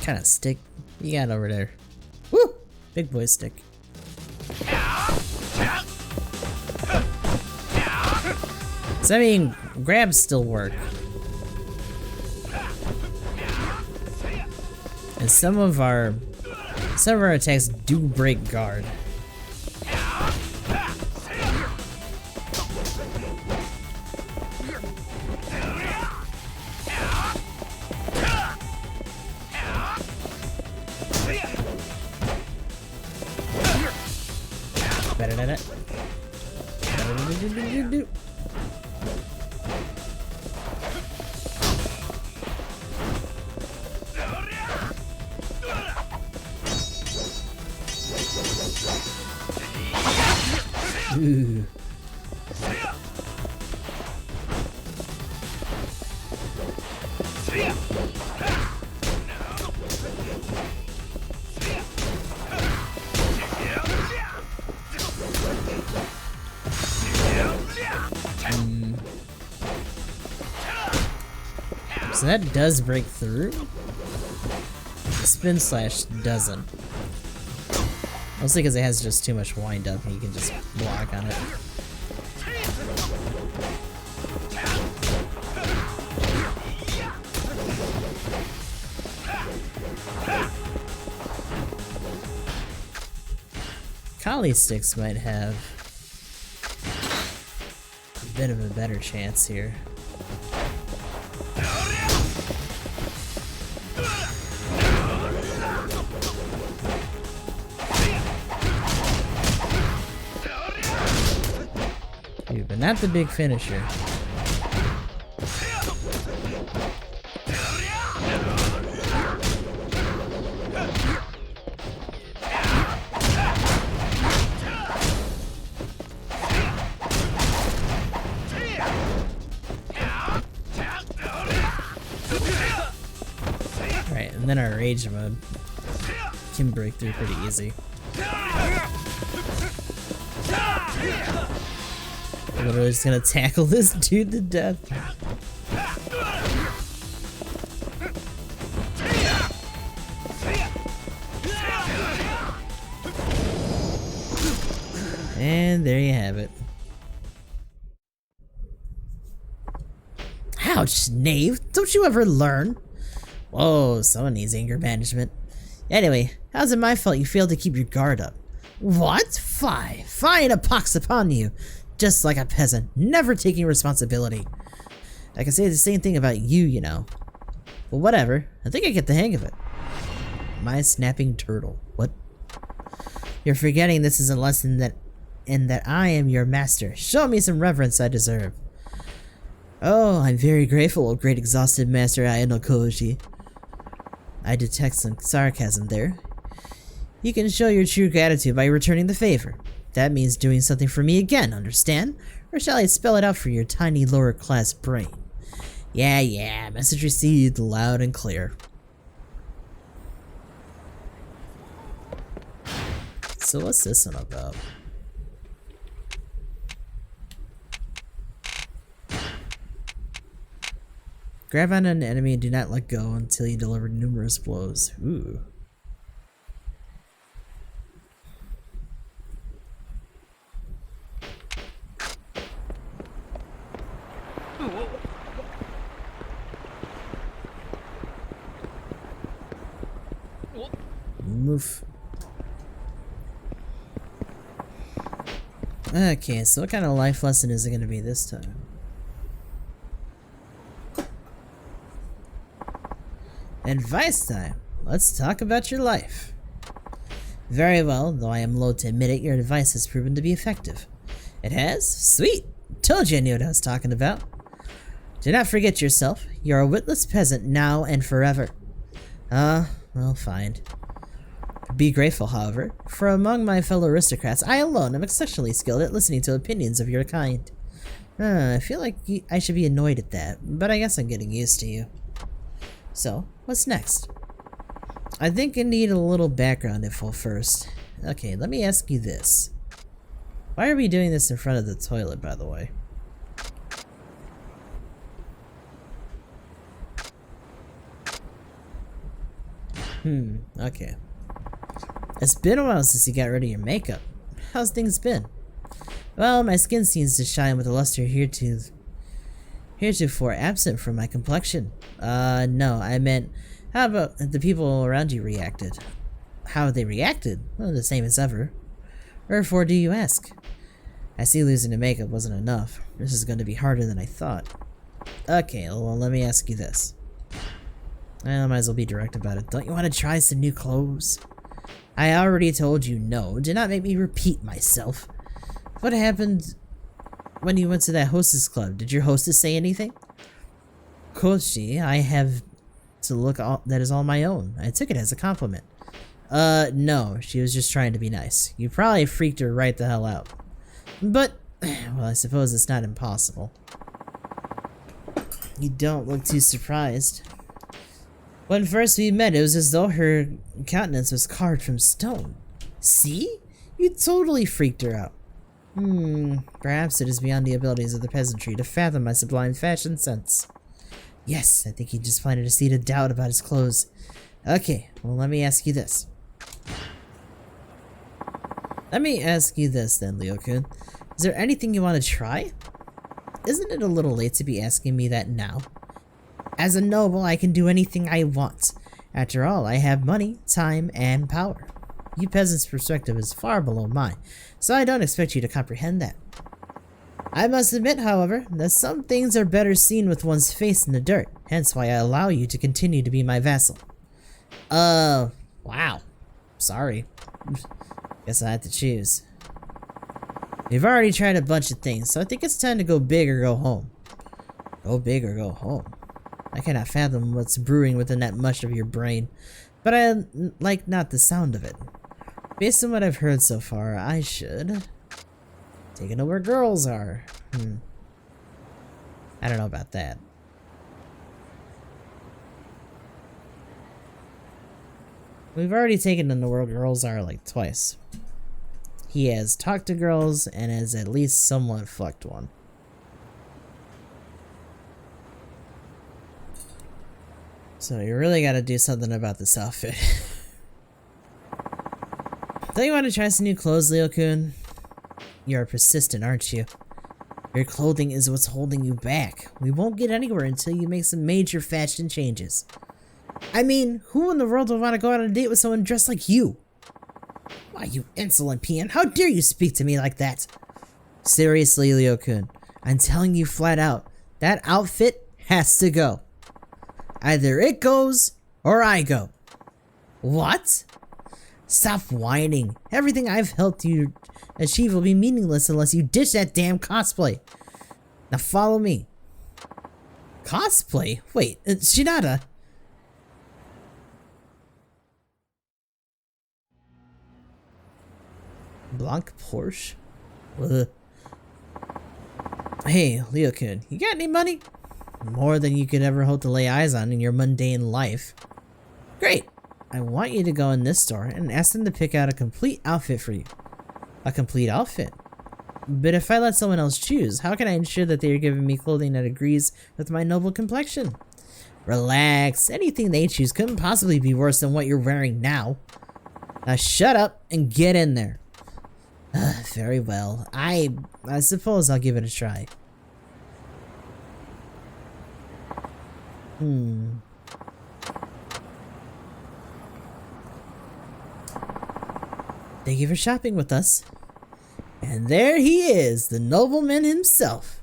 Kind of stick you got over there. Woo! Big boy stick. So I mean, grabs still work. And some of our attacks do break guard. Ooh. So that does break through. Spin slash doesn't. Mostly because it has just too much wind up and you can just block on it. Collie sticks might have a bit of a better chance here. But not the big finisher. Alright, and then our rage mode can break through pretty easy. Literally just gonna tackle this dude to death. And there you have it. Ouch, knave! Don't you ever learn? Whoa, someone needs anger management. Anyway, how's it my fault you failed to keep your guard up? What? Fine a pox upon you! Just like a peasant, never taking responsibility. I can say the same thing about you, you know. But whatever, I think I get the hang of it. My snapping turtle. What? You're forgetting this is a lesson and that I am your master. Show me some reverence I deserve. Oh, I'm very grateful, O great exhausted master Ayano Koji. I detect some sarcasm there. You can show your true gratitude by returning the favor. That means doing something for me again, understand? Or shall I spell it out for your tiny lower class brain? Yeah, message received loud and clear. So what's this one about? Grab on an enemy and do not let go until you deliver numerous blows. Ooh. Move. Okay, so what kind of life lesson is it going to be this time? Advice time. Let's talk about your life. Very well, though I am loath to admit it, your advice has proven to be effective. It has? Sweet! Told you I knew what I was talking about. Do not forget yourself. You're a witless peasant now and forever. Well, fine. Be grateful, however, for among my fellow aristocrats, I alone am exceptionally skilled at listening to opinions of your kind. I feel like I should be annoyed at that, but I guess I'm getting used to you. So, what's next? I think I need a little background info first. Okay, let me ask you this. Why are we doing this in front of the toilet, by the way? Okay. It's been a while since you got rid of your makeup. How's things been? Well, my skin seems to shine with a luster heretofore absent from my complexion. No, I meant, how about the people around you reacted? How they reacted? Well, the same as ever. Wherefore do you ask? I see losing the makeup wasn't enough. This is going to be harder than I thought. Okay, well, let me ask you this. I might as well be direct about it. Don't you want to try some new clothes? I already told you no. Do not make me repeat myself. What happened when you went to that hostess club? Did your hostess say anything? Koshi, I have to look all that is all my own. I took it as a compliment. No, she was just trying to be nice. You probably freaked her right the hell out. But, well, I suppose it's not impossible. You don't look too surprised. When first we met, it was as though her countenance was carved from stone. See? You totally freaked her out. Perhaps it is beyond the abilities of the peasantry to fathom my sublime fashion sense. Yes, I think he just planted a seed of doubt about his clothes. Okay, well, let me ask you this. Let me ask you this then, Leo-kun. Is there anything you want to try? Isn't it a little late to be asking me that now? As a noble, I can do anything I want. After all, I have money, time, and power. You peasants' perspective is far below mine, so I don't expect you to comprehend that. I must admit, however, that some things are better seen with one's face in the dirt, hence why I allow you to continue to be my vassal. Wow. Sorry. Guess I have to choose. We've already tried a bunch of things, so I think it's time to go big or go home. Go big or go home. I cannot fathom what's brewing within that mush of your brain, but I like not the sound of it. Based on what I've heard so far, I should take it to where girls are. I don't know about that. We've already taken him to where girls are like twice. He has talked to girls and has at least somewhat fucked one. So you really gotta do something about this outfit. Don't you want to try some new clothes, Leo-kun? You're persistent, aren't you? Your clothing is what's holding you back. We won't get anywhere until you make some major fashion changes. I mean, who in the world would want to go out on a date with someone dressed like you? Why, you insolent peon, how dare you speak to me like that? Seriously, Leo-kun, I'm telling you flat out, that outfit has to go. Either it goes, or I go. What? Stop whining. Everything I've helped you achieve will be meaningless unless you ditch that damn cosplay. Now follow me. Cosplay? Wait, Shinada. Blanc Porsche? Ugh. Hey, Leo-kun, you got any money? More than you could ever hope to lay eyes on in your mundane life. Great! I want you to go in this store and ask them to pick out a complete outfit for you. A complete outfit? But if I let someone else choose, how can I ensure that they are giving me clothing that agrees with my noble complexion? Relax, anything they choose couldn't possibly be worse than what you're wearing now. Now shut up and get in there. Very well. I suppose I'll give it a try. Thank you for shopping with us. And there he is, the nobleman himself.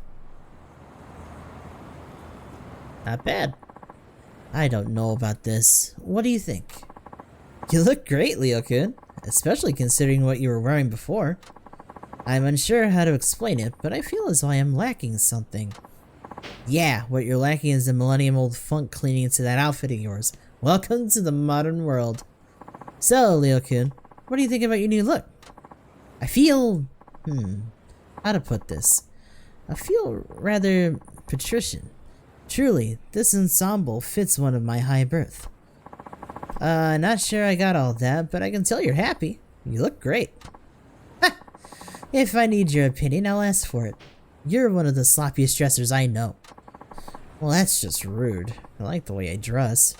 Not bad. I don't know about this. What do you think? You look great, Leo-kun, especially considering what you were wearing before. I'm unsure how to explain it, but I feel as though I am lacking something. Yeah, what you're lacking is the millennium-old funk cleaning into that outfit of yours. Welcome to the modern world. So, Leo-kun, what do you think about your new look? I feel... how to put this? I feel rather patrician. Truly, this ensemble fits one of my high birth. Not sure I got all that, but I can tell you're happy. You look great. Ha! If I need your opinion, I'll ask for it. You're one of the sloppiest dressers I know. Well, that's just rude. I like the way I dress.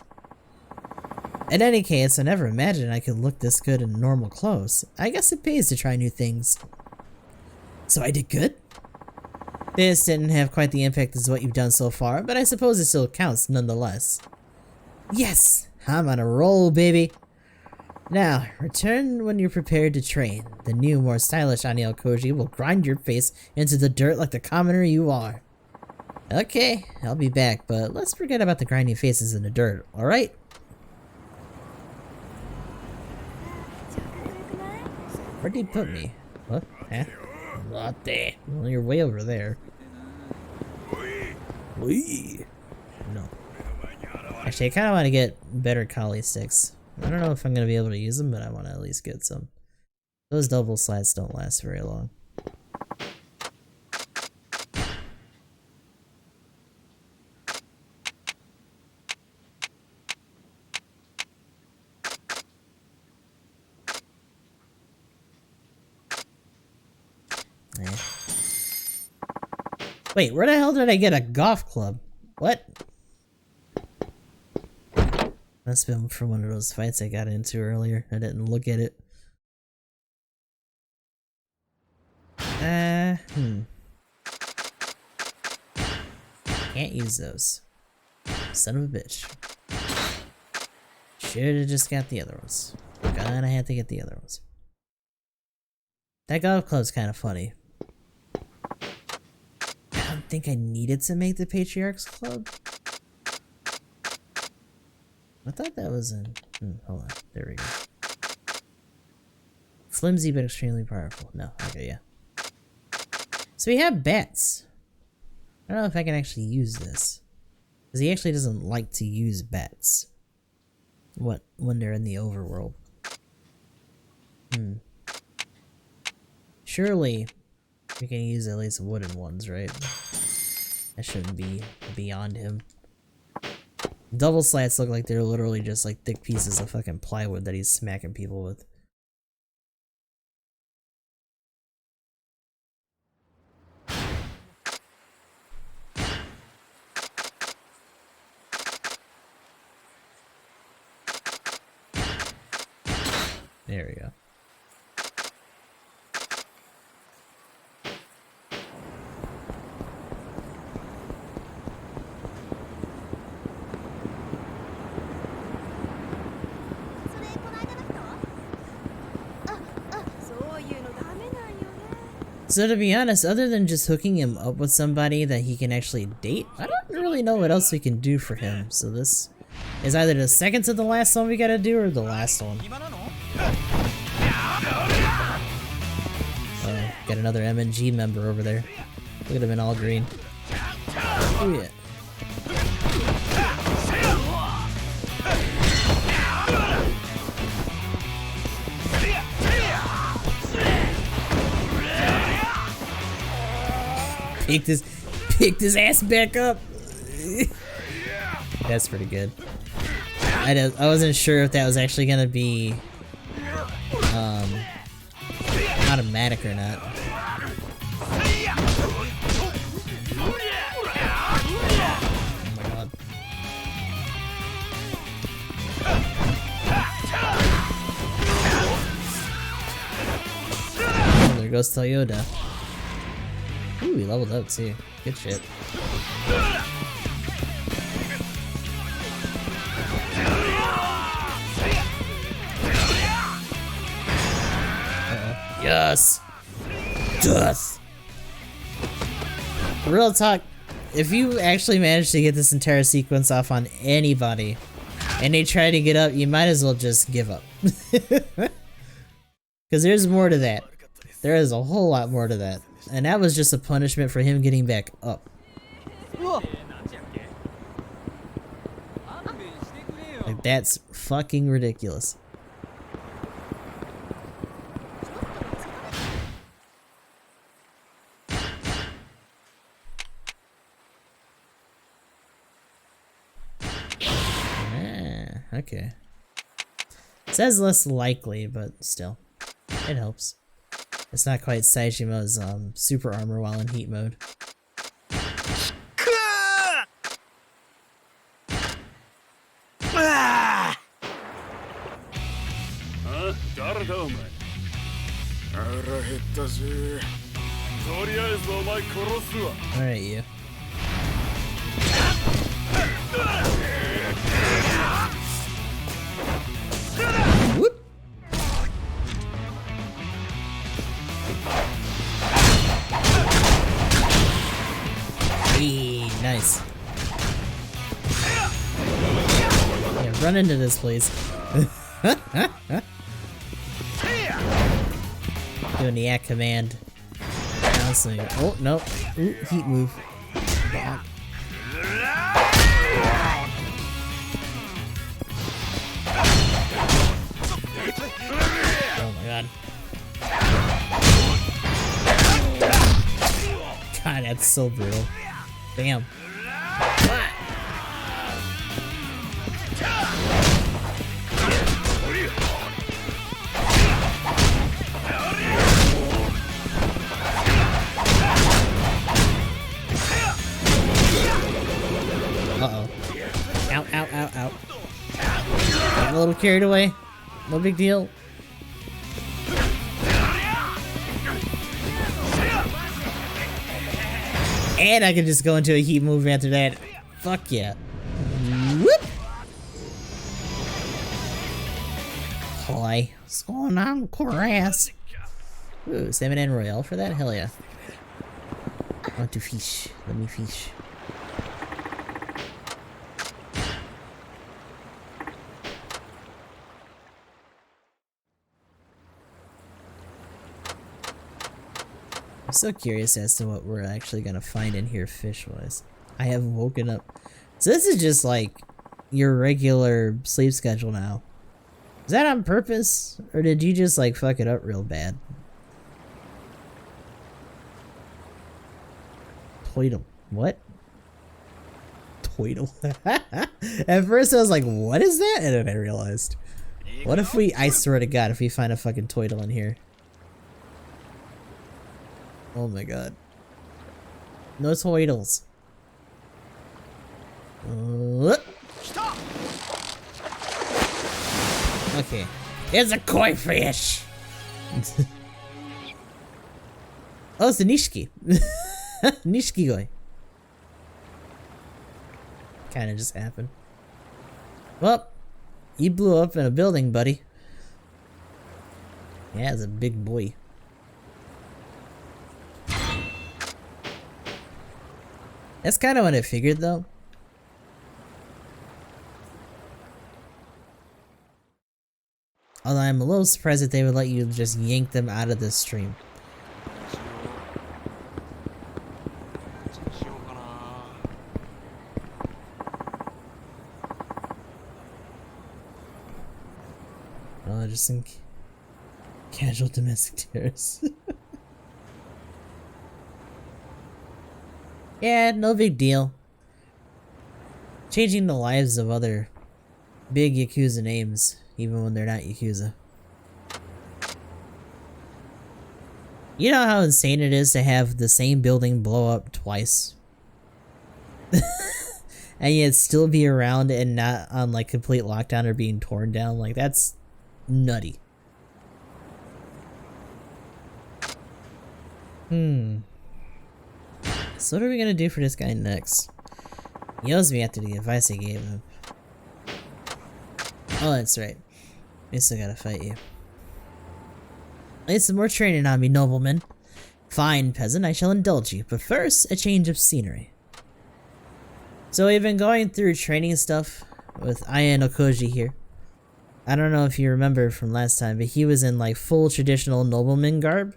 In any case, I never imagined I could look this good in normal clothes. I guess it pays to try new things. So I did good? This didn't have quite the impact as what you've done so far, but I suppose it still counts nonetheless. Yes! I'm on a roll, baby! Now, return when you're prepared to train. The new, more stylish Aniel Koji will grind your face into the dirt like the commoner you are. Okay, I'll be back, but let's forget about the grinding faces in the dirt, alright? Where'd he put me? What? Huh? Not there. Well, you're way over there. Wee. No. Actually, I kind of want to get better Kali sticks. I don't know if I'm going to be able to use them, but I want to at least get some. Those double slides don't last very long. Wait, where the hell did I get a golf club? What? Must have been from one of those fights I got into earlier. I didn't look at it. Can't use those. Son of a bitch. Should've just got the other ones. Gonna have to get the other ones. That golf club's kind of funny. I don't think I needed to make the Patriarch's Club. I thought that was in... hold on. There we go. Flimsy but extremely powerful. No. Okay, yeah. So we have bats. I don't know if I can actually use this. Because he actually doesn't like to use bats. When they're in the overworld. Surely we can use at least wooden ones, right? That shouldn't be beyond him. Double slats look like they're literally just like thick pieces of fucking plywood that he's smacking people with. There we go. So to be honest, other than just hooking him up with somebody that he can actually date, I don't really know what else we can do for him. So this is either the second to the last one we gotta do, or the last one. Got another MNG member over there. Look at him in all green. Oh yeah. Picked his ass back up. That's pretty good. I wasn't sure if that was actually gonna be automatic or not. Oh my god. Oh, there goes Toyota. Ooh, he leveled up too. Good shit. Yes! Death! Real talk, if you actually manage to get this entire sequence off on anybody and they try to get up, you might as well just give up. Because there's more to that. There is a whole lot more to that. And that was just a punishment for him getting back up. Like, that's fucking ridiculous. Okay. It says less likely, but still. It helps. It's not quite Saijima's super armor while in heat mode. Alright, you. Whoop. Hey, nice. Yeah, run into this, please. Doing the act command. Constantly. Oh, nope. Ooh, heat move. Oh my god. God, that's so brutal. Damn. Uh-oh. Ow, ow, ow, ow. Got a little carried away. No big deal. And I can just go into a heat move after that. Fuck yeah. Whoop! Hi. What's going on, Corass? Ooh, salmon and royale for that? Hell yeah. I want to fish. Let me fish. I'm so curious as to what we're actually gonna find in here fish-wise. I have woken up. So this is just like your regular sleep schedule now. Is that on purpose? Or did you just like fuck it up real bad? Toidle. What? Toidle. At first I was like, what is that? And then I realized. What if I swear to God, if we find a fucking Toidle in here. Oh my god. No Toidles. Stop. Okay. It's a koi fish! Oh, it's a Nishiki. Nishiki koi. Kinda just happened. Well, you blew up in a building, buddy. Yeah, it's a big boy. That's kind of what I figured, though. Although I'm a little surprised that they would let you just yank them out of the stream. Oh, just think casual domestic terrorists. Yeah, no big deal. Changing the lives of other big Yakuza names, even when they're not Yakuza. You know how insane it is to have the same building blow up twice? And yet still be around and not on like complete lockdown or being torn down? Like, that's nutty. So what are we gonna do for this guy next? He owes me after the advice I gave him. Oh, that's right. I still gotta fight you. Lay some more training on me, nobleman. Fine, peasant, I shall indulge you, but first, a change of scenery. So we've been going through training stuff with Aya no Koji here. I don't know if you remember from last time, but he was in like full traditional nobleman garb.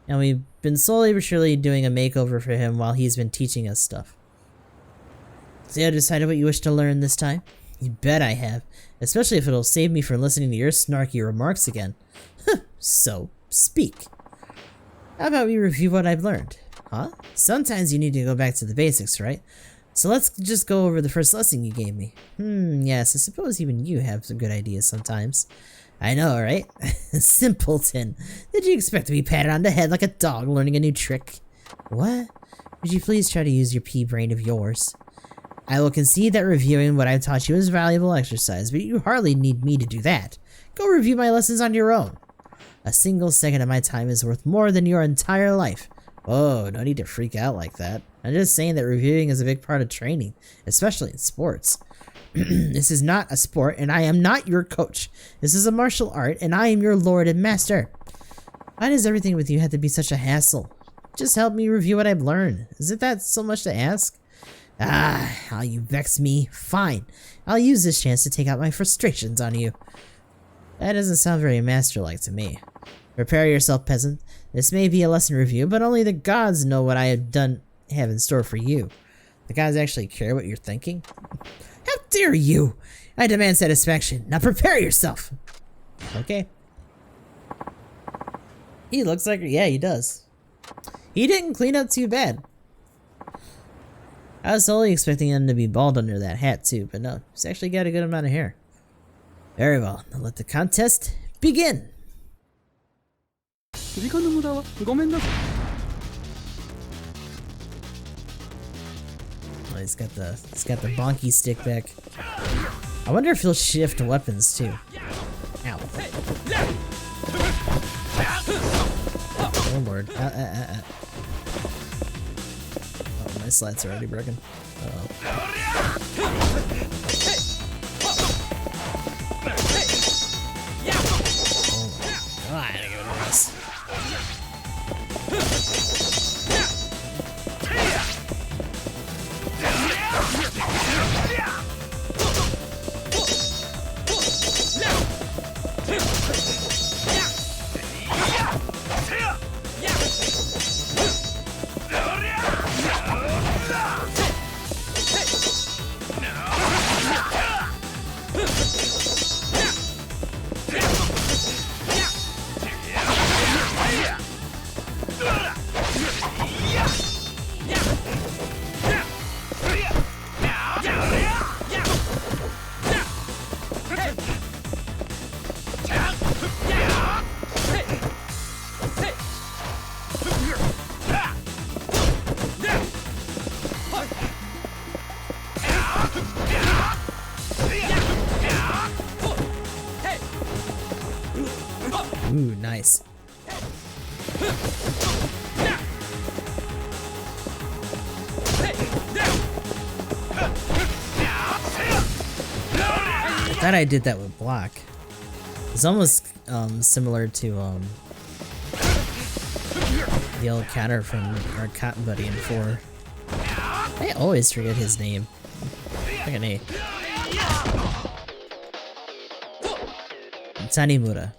And we've been slowly but surely doing a makeover for him while he's been teaching us stuff. So you decided what you wish to learn this time? You bet I have. Especially if it'll save me from listening to your snarky remarks again. So, speak. How about we review what I've learned? Huh? Sometimes you need to go back to the basics, right? So let's just go over the first lesson you gave me. Yes, I suppose even you have some good ideas sometimes. I know, right? Simpleton. Did you expect to be patted on the head like a dog learning a new trick? What? Would you please try to use your pea brain of yours? I will concede that reviewing what I've taught you is valuable exercise, but you hardly need me to do that. Go review my lessons on your own. A single second of my time is worth more than your entire life. Oh, no need to freak out like that. I'm just saying that reviewing is a big part of training, especially in sports. This is not a sport, and I am not your coach. This is a martial art, and I am your lord and master. Why does everything with you have to be such a hassle? Just help me review what I've learned. Isn't that so much to ask? Ah, how you vex me. Fine. I'll use this chance to take out my frustrations on you. That doesn't sound very master-like to me. Prepare yourself, peasant. This may be a lesson review, but only the gods know what I have in store for you. The gods actually care what you're thinking? How dare you! I demand satisfaction. Now prepare yourself! Okay. He looks like... yeah, he does. He didn't clean up too bad. I was totally expecting him to be bald under that hat too, but no. He's actually got a good amount of hair. Very well. Now let the contest begin! Oh, he's got the bonky stick back. I wonder if he'll shift weapons too. Ow. Oh lord. Oh, my slats are already broken. Uh-oh. Oh my god, I gotta give it a rest. Ooh, nice. I thought I did that with block. It's almost similar to the old counter from our cotton buddy in 4. I always forget his name. Like an A. Tanimura.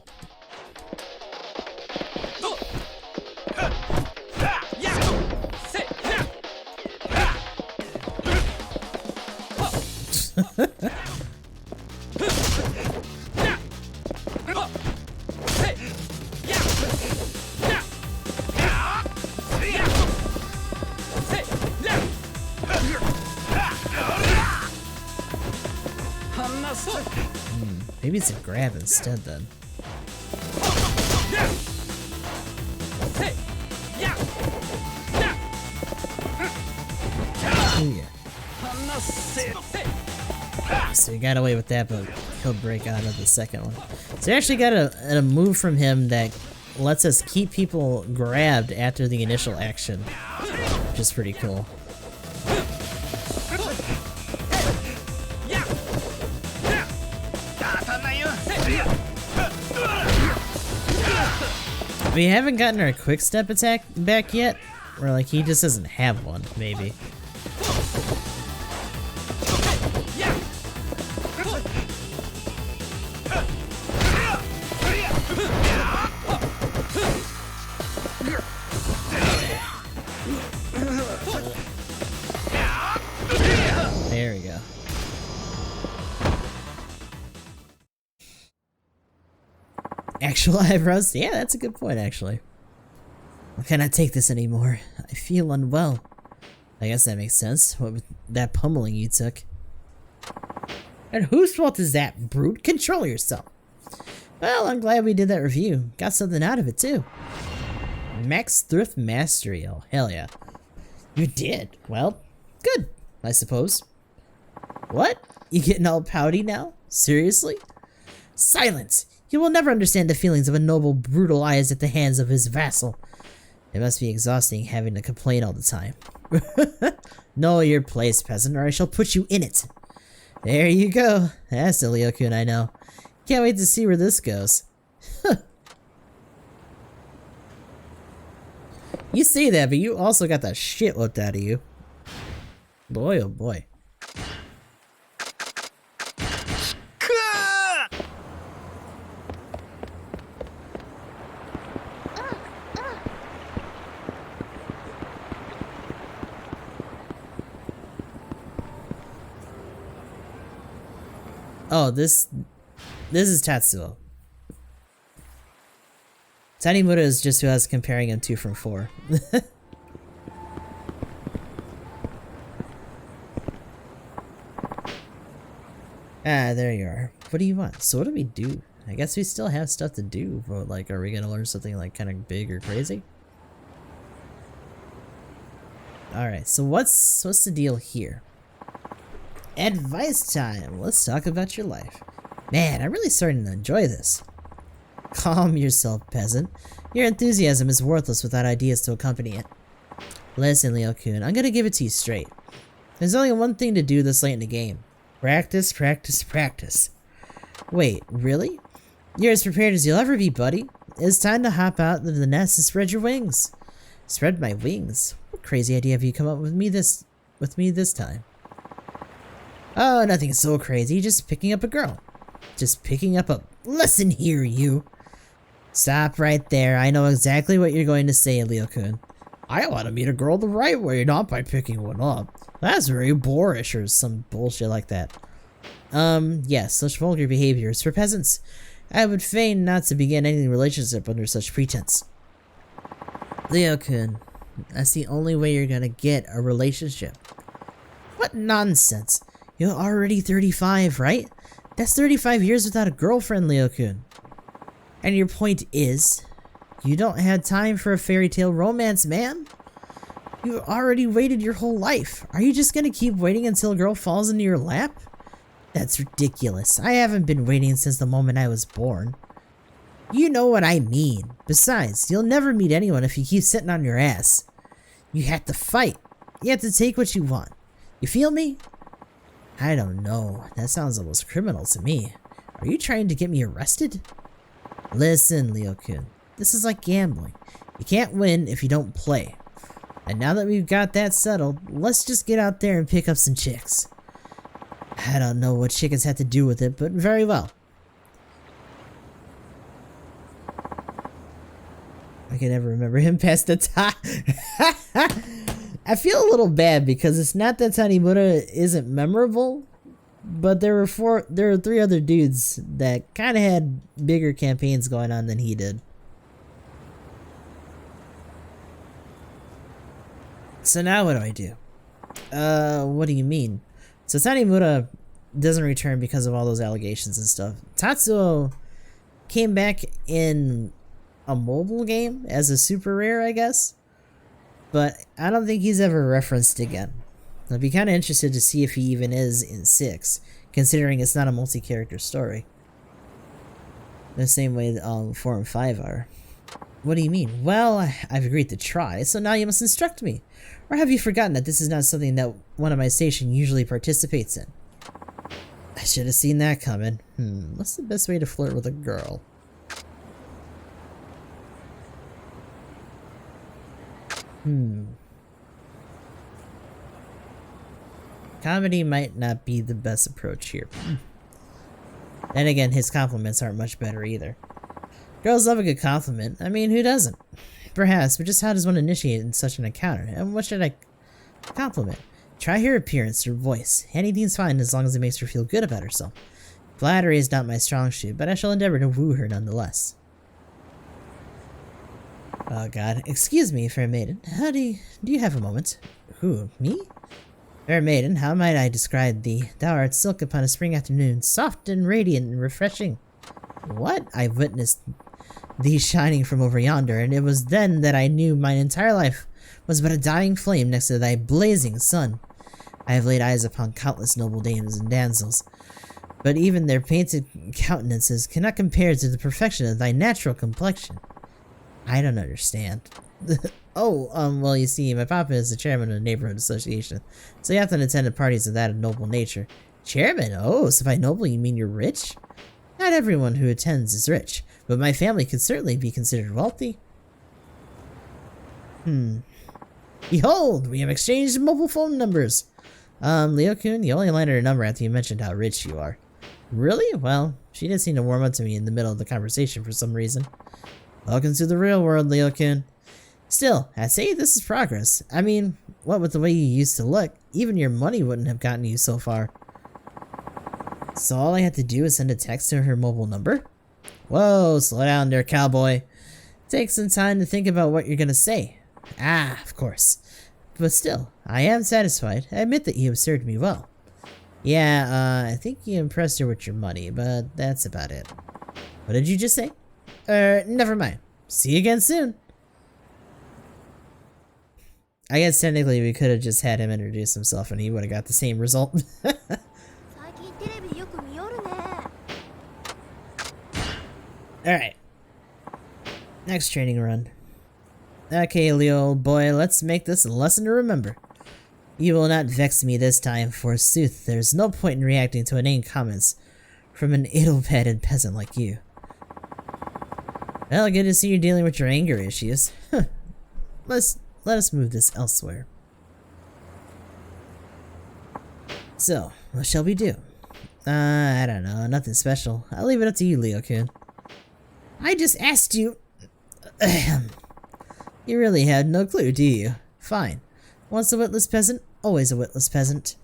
Maybe it's a grab instead then. Ooh, yeah. So he got away with that, but he'll break out of the second one. So we actually got a move from him that lets us keep people grabbed after the initial action, which is pretty cool. We haven't gotten our quick step attack back yet, or like he just doesn't have one, maybe. There we go. Actual eyebrows? Yeah, that's a good point, actually. I cannot take this anymore. I feel unwell. I guess that makes sense. What with that pummeling you took. And whose fault is that, brute? Control yourself. Well, I'm glad we did that review. Got something out of it, too. Max Thrift Mastery. Oh, hell yeah. You did? Well, good, I suppose. What? You getting all pouty now? Seriously? Silence! You will never understand the feelings of a noble, brutal eyes at the hands of his vassal. It must be exhausting having to complain all the time. Know your place, peasant, or I shall put you in it. There you go. That's the Leo-kun I know. Can't wait to see where this goes. You say that, but you also got the shit whipped out of you. Boy, oh boy. Oh, this is Tatsuo. Tanimura is just who I was comparing him to from 4. Ah, there you are. What do you want? So what do we do? I guess we still have stuff to do, but like, are we gonna learn something like kind of big or crazy? Alright, so what's the deal here? Advice time! Let's talk about your life. Man, I'm really starting to enjoy this. Calm yourself, peasant. Your enthusiasm is worthless without ideas to accompany it. Listen, Leo-kun, I'm gonna give it to you straight. There's only one thing to do this late in the game. Practice, practice, practice. Wait, really? You're as prepared as you'll ever be, buddy. It's time to hop out of the nest and spread your wings. Spread my wings? What crazy idea have you come up with me this time? Oh, nothing so crazy, just picking up a girl. Just picking up a— Listen here, you! Stop right there, I know exactly what you're going to say, Leo-kun. I want to meet a girl the right way, not by picking one up. That's very boorish, or some bullshit like that. Yes, such vulgar behavior is for peasants. I would feign not to begin any relationship under such pretense. Leo-kun, that's the only way you're gonna get a relationship. What nonsense! You're already 35, right? That's 35 years without a girlfriend, Leo-kun. And your point is, you don't have time for a fairy tale romance, man? You already waited your whole life. Are you just gonna keep waiting until a girl falls into your lap? That's ridiculous. I haven't been waiting since the moment I was born. You know what I mean. Besides, you'll never meet anyone if you keep sitting on your ass. You have to fight. You have to take what you want. You feel me? I don't know. That sounds almost criminal to me. Are you trying to get me arrested? Listen, Leo-kun. This is like gambling. You can't win if you don't play. And now that we've got that settled, let's just get out there and pick up some chicks. I don't know what chickens have to do with it, but very well. I can never remember him past the time. I feel a little bad because it's not that Tanimura isn't memorable, but there were 3 other dudes that kind of had bigger campaigns going on than he did. So now what do I do? What do you mean? So Tanimura doesn't return because of all those allegations and stuff. Tatsuo came back in a mobile game as a super rare, I guess. But I don't think he's ever referenced again. I'd be kind of interested to see if he even is in 6, considering it's not a multi-character story. The same way 4 and 5 are. What do you mean? Well, I've agreed to try, so now you must instruct me. Or have you forgotten that this is not something that one of my station usually participates in? I should have seen that coming. What's the best way to flirt with a girl? Comedy might not be the best approach here. And again, his compliments aren't much better either. Girls love a good compliment. I mean, who doesn't? Perhaps, but just how does one initiate in such an encounter? And what should I compliment? Try her appearance, her voice. Anything's fine as long as it makes her feel good about herself. Flattery is not my strong suit, but I shall endeavor to woo her nonetheless. Oh god. Excuse me, fair maiden. Do you have a moment? Who, me? Fair maiden, how might I describe thee? Thou art silk upon a spring afternoon, soft and radiant and refreshing. What? I've witnessed thee shining from over yonder, and it was then that I knew mine entire life was but a dying flame next to thy blazing sun. I have laid eyes upon countless noble dames and damsels, but even their painted countenances cannot compare to the perfection of thy natural complexion. I don't understand. Oh, well, you see, my papa is the chairman of the neighborhood association, so you have to attend parties of that noble nature. Chairman? Oh, so by noble you mean you're rich? Not everyone who attends is rich, but my family could certainly be considered wealthy. Behold, we have exchanged mobile phone numbers. Leo-kun, you only landed a number after you mentioned how rich you are. Really? Well, she did seem to warm up to me in the middle of the conversation for some reason. Welcome to the real world, Leo-kun. Still, I'd say this is progress. I mean, what with the way you used to look, even your money wouldn't have gotten you so far. So all I had to do is send a text to her mobile number? Whoa, slow down there, cowboy. Take some time to think about what you're gonna say. Ah, of course. But still, I am satisfied. I admit that you have served me well. Yeah, I think you impressed her with your money, but that's about it. What did you just say? Never mind. See you again soon. I guess technically we could have just had him introduce himself and he would have got the same result. Alright. Next training run. Okay, Leo, old boy, let's make this a lesson to remember. You will not vex me this time, forsooth. There's no point in reacting to inane comments from an ill-padded peasant like you. Well, good to see you dealing with your anger issues. Let us move this elsewhere. So, what shall we do? I don't know, nothing special. I'll leave it up to you, Leo-kun. I just asked you. You really had no clue, do you? Fine. Once a witless peasant, always a witless peasant.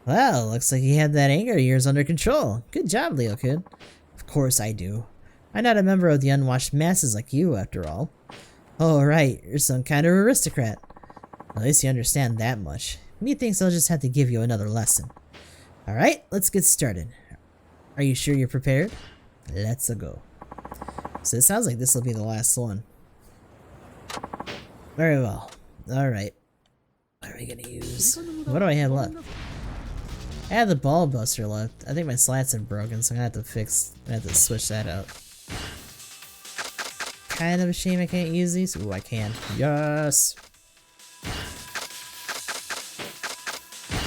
Well, looks like you had that anger of yours under control. Good job, Leo-kun. Of course I do. I'm not a member of the unwashed masses like you, after all. Oh, right, you're some kind of aristocrat. At least you understand that much. Methinks I'll just have to give you another lesson. Alright, let's get started. Are you sure you're prepared? Let's go. So it sounds like this will be the last one. Very well. Alright. What are we gonna use? What do I have left? I have the ball buster left. I think my slats are broken, so I'm gonna have to switch that out. Kind of a shame I can't use these. Ooh, I can. Yes!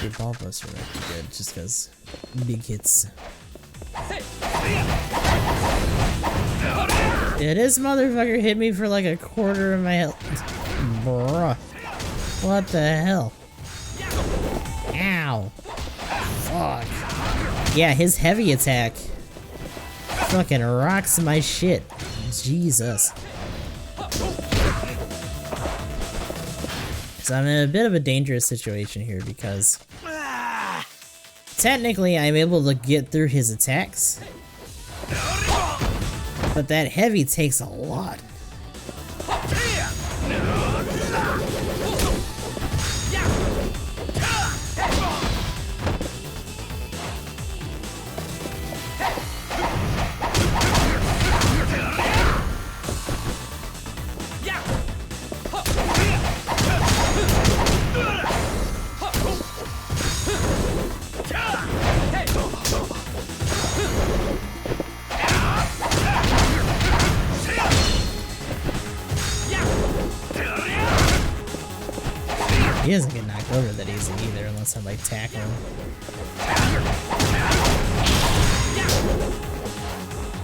Your ball buster might be good, just because big hits. Yeah, this motherfucker hit me for like a quarter of my health. Bruh. What the hell? Ow. Fuck. Yeah, his heavy attack fucking rocks my shit. Jesus. So I'm in a bit of a dangerous situation here because technically I'm able to get through his attacks, but that heavy takes a lot. He doesn't get knocked over that easy either, unless I like tackle him.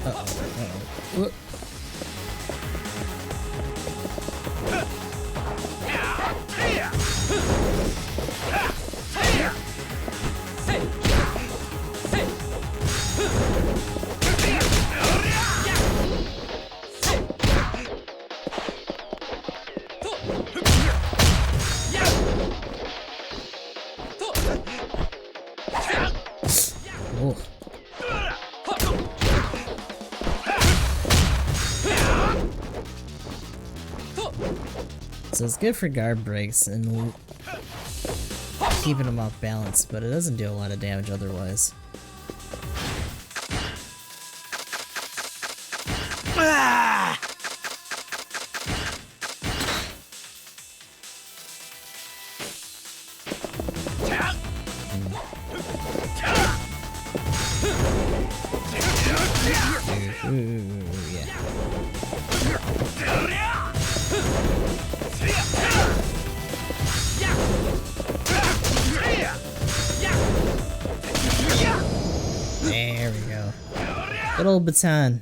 Uh-oh. So it's good for guard breaks and keeping them off balance, but it doesn't do a lot of damage otherwise. Ooh, yeah. Good old baton.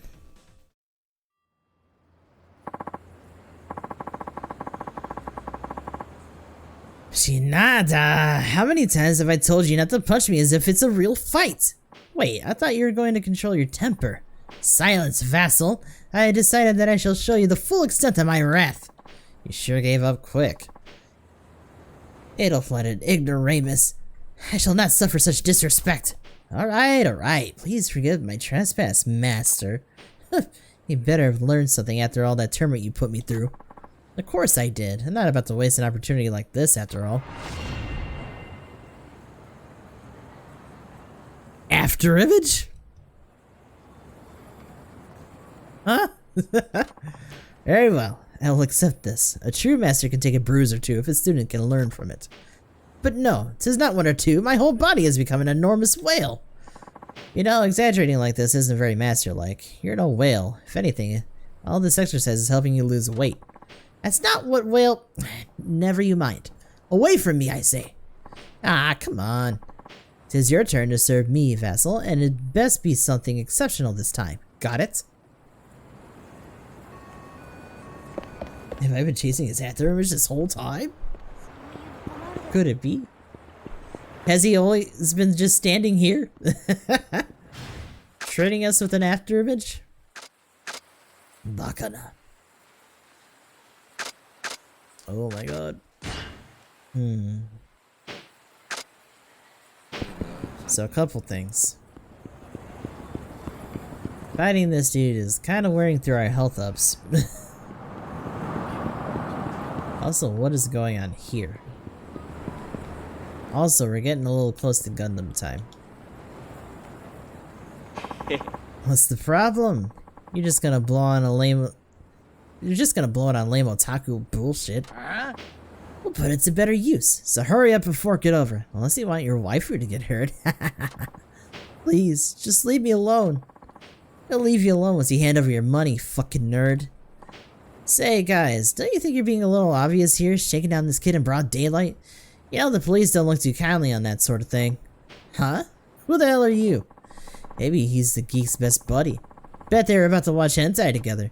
Shinada, how many times have I told you not to punch me as if it's a real fight? Wait, I thought you were going to control your temper. Silence, vassal. I decided that I shall show you the full extent of my wrath. You sure gave up quick. Ill-flooded ignoramus. I shall not suffer such disrespect. Alright. Please forgive my trespass, master. You better have learned something after all that tournament you put me through. Of course I did. I'm not about to waste an opportunity like this after all. After image? Huh? Very well. I will accept this. A true master can take a bruise or two if a student can learn from it. But no, 'tis not one or two. My whole body has become an enormous whale. You know, exaggerating like this isn't very master-like. You're no whale. If anything, all this exercise is helping you lose weight. That's not what whale... Never you mind. Away from me, I say. Ah, come on. 'Tis your turn to serve me, vassal, and it'd best be something exceptional this time. Got it? Have I been chasing his after image this whole time? Could it be? Has he always been just standing here? Trading us with an after image? Bakana. Oh my god. So a couple things. Fighting this dude is kind of wearing through our health ups. Also, what is going on here? Also, we're getting a little close to Gundam time. What's the problem? You're just gonna blow on a lame... You're just gonna blow it on lame otaku bullshit. We'll put it to better use, so hurry up and fork it over. Unless you want your waifu to get hurt. Please, just leave me alone. I'll leave you alone once you hand over your money, fucking nerd. Say, guys, don't you think you're being a little obvious here, shaking down this kid in broad daylight? You know, the police don't look too kindly on that sort of thing. Huh? Who the hell are you? Maybe he's the geek's best buddy. Bet they were about to watch hentai together.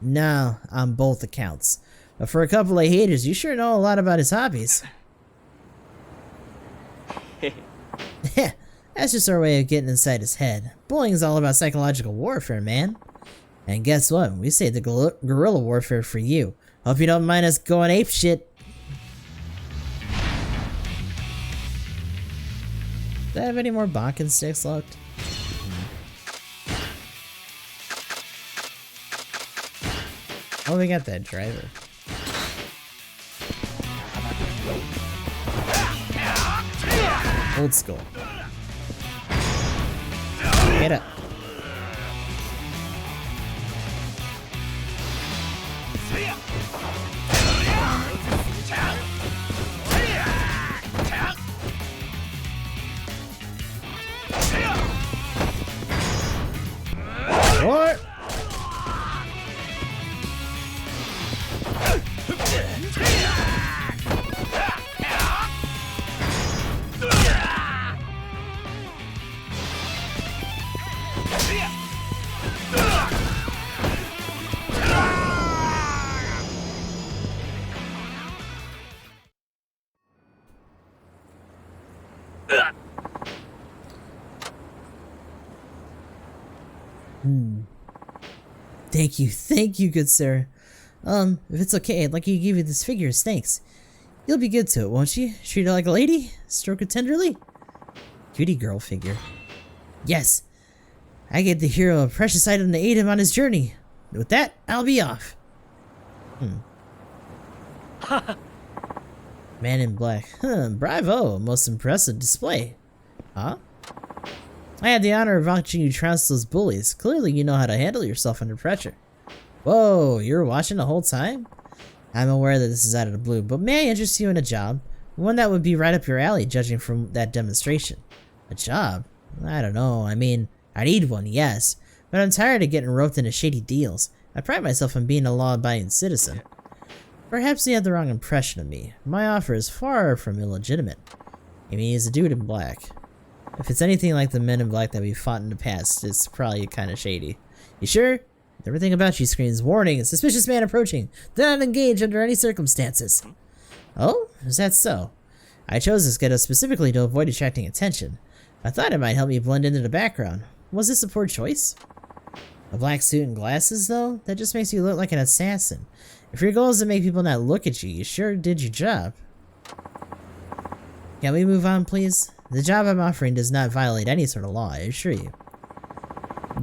No, on both accounts. But for a couple of haters, you sure know a lot about his hobbies. Heh, that's just our way of getting inside his head. Bullying's all about psychological warfare, man. And guess what? We saved the guerrilla warfare for you. Hope you don't mind us going apeshit. Do I have any more Bakken sticks left? Oh, we got that driver. Old school. Get up. What? Thank you, good sir. If it's okay, I'd like you to give you this figure of snakes. You'll be good to it, won't you? Treat it like a lady? Stroke it tenderly? Cutie girl figure. Yes! I gave the hero a precious item to aid him on his journey. With that, I'll be off. Man in black. Bravo! Most impressive display. Huh? I had the honor of watching you trounce those bullies. Clearly you know how to handle yourself under pressure. Whoa, you were watching the whole time? I'm aware that this is out of the blue, but may I interest you in a job? One that would be right up your alley, judging from that demonstration. A job? I don't know, I mean, I need one, yes, but I'm tired of getting roped into shady deals. I pride myself on being a law-abiding citizen. Perhaps you have the wrong impression of me. My offer is far from illegitimate. I mean, he's a dude in black. If it's anything like the Men in Black that we fought in the past, it's probably kind of shady. You sure? Everything about you screams warning, suspicious man approaching. Do not engage under any circumstances. Oh, is that so? I chose this ghetto specifically to avoid attracting attention. I thought it might help me blend into the background. Was this a poor choice? A black suit and glasses, though? That just makes you look like an assassin. If your goal is to make people not look at you, you sure did your job. Can we move on, please? The job I'm offering does not violate any sort of law, I assure you.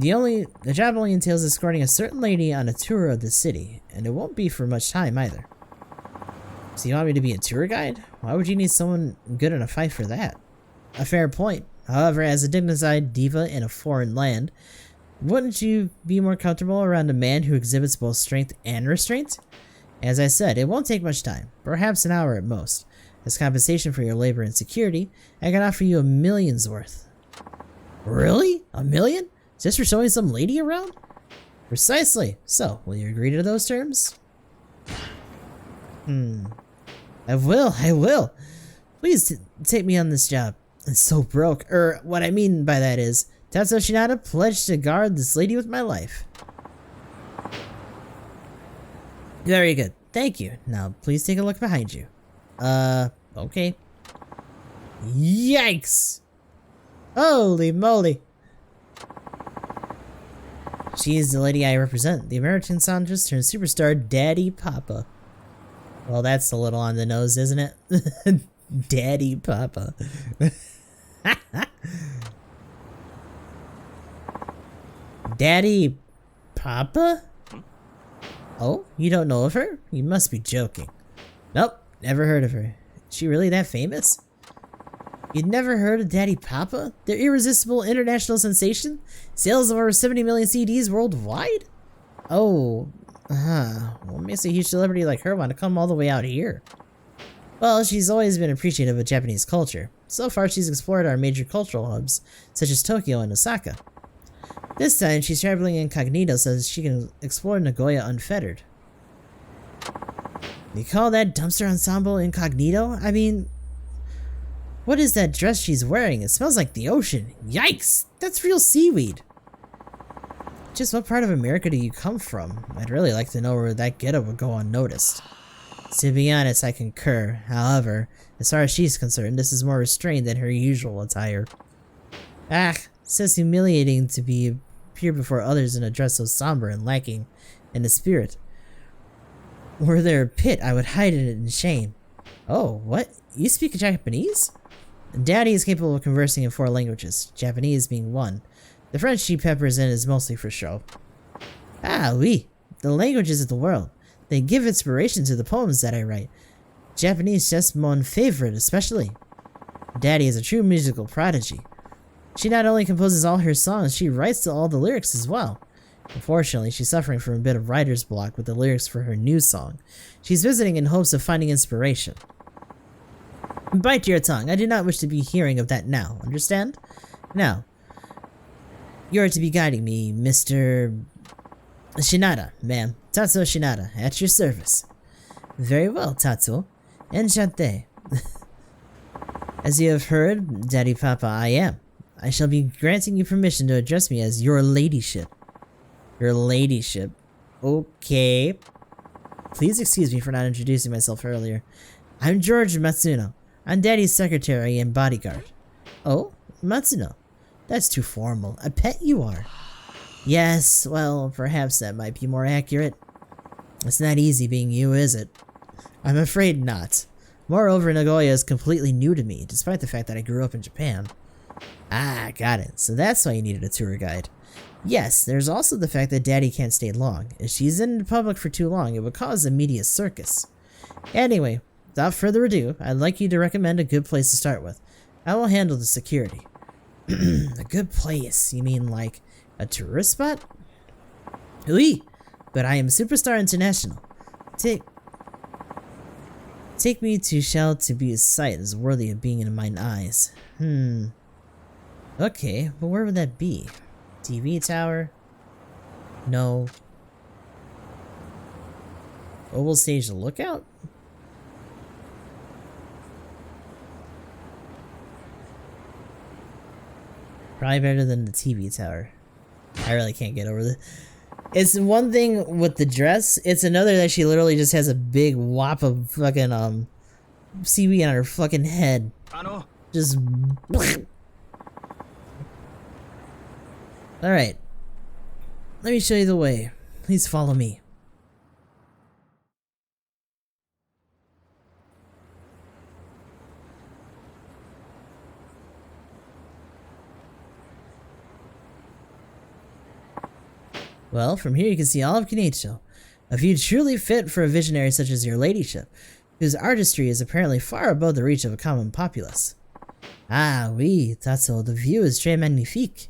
The job only entails escorting a certain lady on a tour of the city, and it won't be for much time either. So you want me to be a tour guide? Why would you need someone good in a fight for that? A fair point. However, as a dignified diva in a foreign land, wouldn't you be more comfortable around a man who exhibits both strength and restraint? As I said, it won't take much time, perhaps an hour at most. As compensation for your labor and security, I can offer you $1 million's worth. Really? $1 million? Just for showing some lady around? Precisely. So, will you agree to those terms? I will. Please take me on this job. I'm so broke. What I mean by that is, Tatsuo Shinada pledged to guard this lady with my life. Very good. Thank you. Now, please take a look behind you. Okay. Yikes! Holy moly! She is the lady I represent, the American songstress turned superstar Daddy Papa. Well, that's a little on the nose, isn't it? Daddy Papa. Daddy Papa? Oh, you don't know of her? You must be joking. Nope, never heard of her. Is she really that famous? You'd never heard of Daddy Papa? Their irresistible international sensation? Sales of over 70 million CDs worldwide? Oh, what makes a huge celebrity like her want to come all the way out here? Well, she's always been appreciative of Japanese culture. So far, she's explored our major cultural hubs, such as Tokyo and Osaka. This time, she's traveling incognito so that she can explore Nagoya unfettered. You call that dumpster ensemble incognito? I mean, what is that dress she's wearing? It smells like the ocean. Yikes! That's real seaweed! Just what part of America do you come from? I'd really like to know where that getup would go unnoticed. To be honest, I concur. However, as far as she's concerned, this is more restrained than her usual attire. It's just humiliating to appear before others in a dress so somber and lacking in the spirit. Were there a pit, I would hide it in shame. Oh, what? You speak Japanese? Daddy is capable of conversing in 4 languages, Japanese being one. The French she peppers in is mostly for show. Oui. The languages of the world. They give inspiration to the poems that I write. Japanese just mon favorite especially. Daddy is a true musical prodigy. She not only composes all her songs, she writes to all the lyrics as well. Unfortunately, she's suffering from a bit of writer's block with the lyrics for her new song. She's visiting in hopes of finding inspiration. Bite your tongue. I do not wish to be hearing of that now. Understand? Now, you are to be guiding me, Mr. Shinada, ma'am. Tatsuo Shinada, at your service. Very well, Tatsuo. Enchanté. As you have heard, Daddy Papa, I am. I shall be granting you permission to address me as your ladyship. Your ladyship. Okay. Please excuse me for not introducing myself earlier. I'm George Matsuno. I'm Daddy's secretary and bodyguard. Oh, Matsuno. That's too formal. A pet you are. Yes, well, perhaps that might be more accurate. It's not easy being you, is it? I'm afraid not. Moreover, Nagoya is completely new to me, despite the fact that I grew up in Japan. Ah, got it. So that's why you needed a tour guide. Yes, there's also the fact that Daddy can't stay long. If she's in public for too long, it would cause a media circus. Anyway, without further ado, I'd like you to recommend a good place to start with. I will handle the security. A good place? You mean like a tourist spot? Oui, but I am Superstar International. Take me to shall to be a sight as worthy of being in mine eyes. Okay, but where would that be? TV tower? No. Oval Stage Lookout? Probably better than the TV tower. I really can't get over this. It's one thing with the dress, it's another that she literally just has a big whop of fucking seaweed on her fucking head. Just Alright. Let me show you the way. Please follow me. Well, from here you can see all of Kenicho, a view truly fit for a visionary such as your ladyship, whose artistry is apparently far above the reach of a common populace. Ah, oui, Tatsu, the view is très magnifique.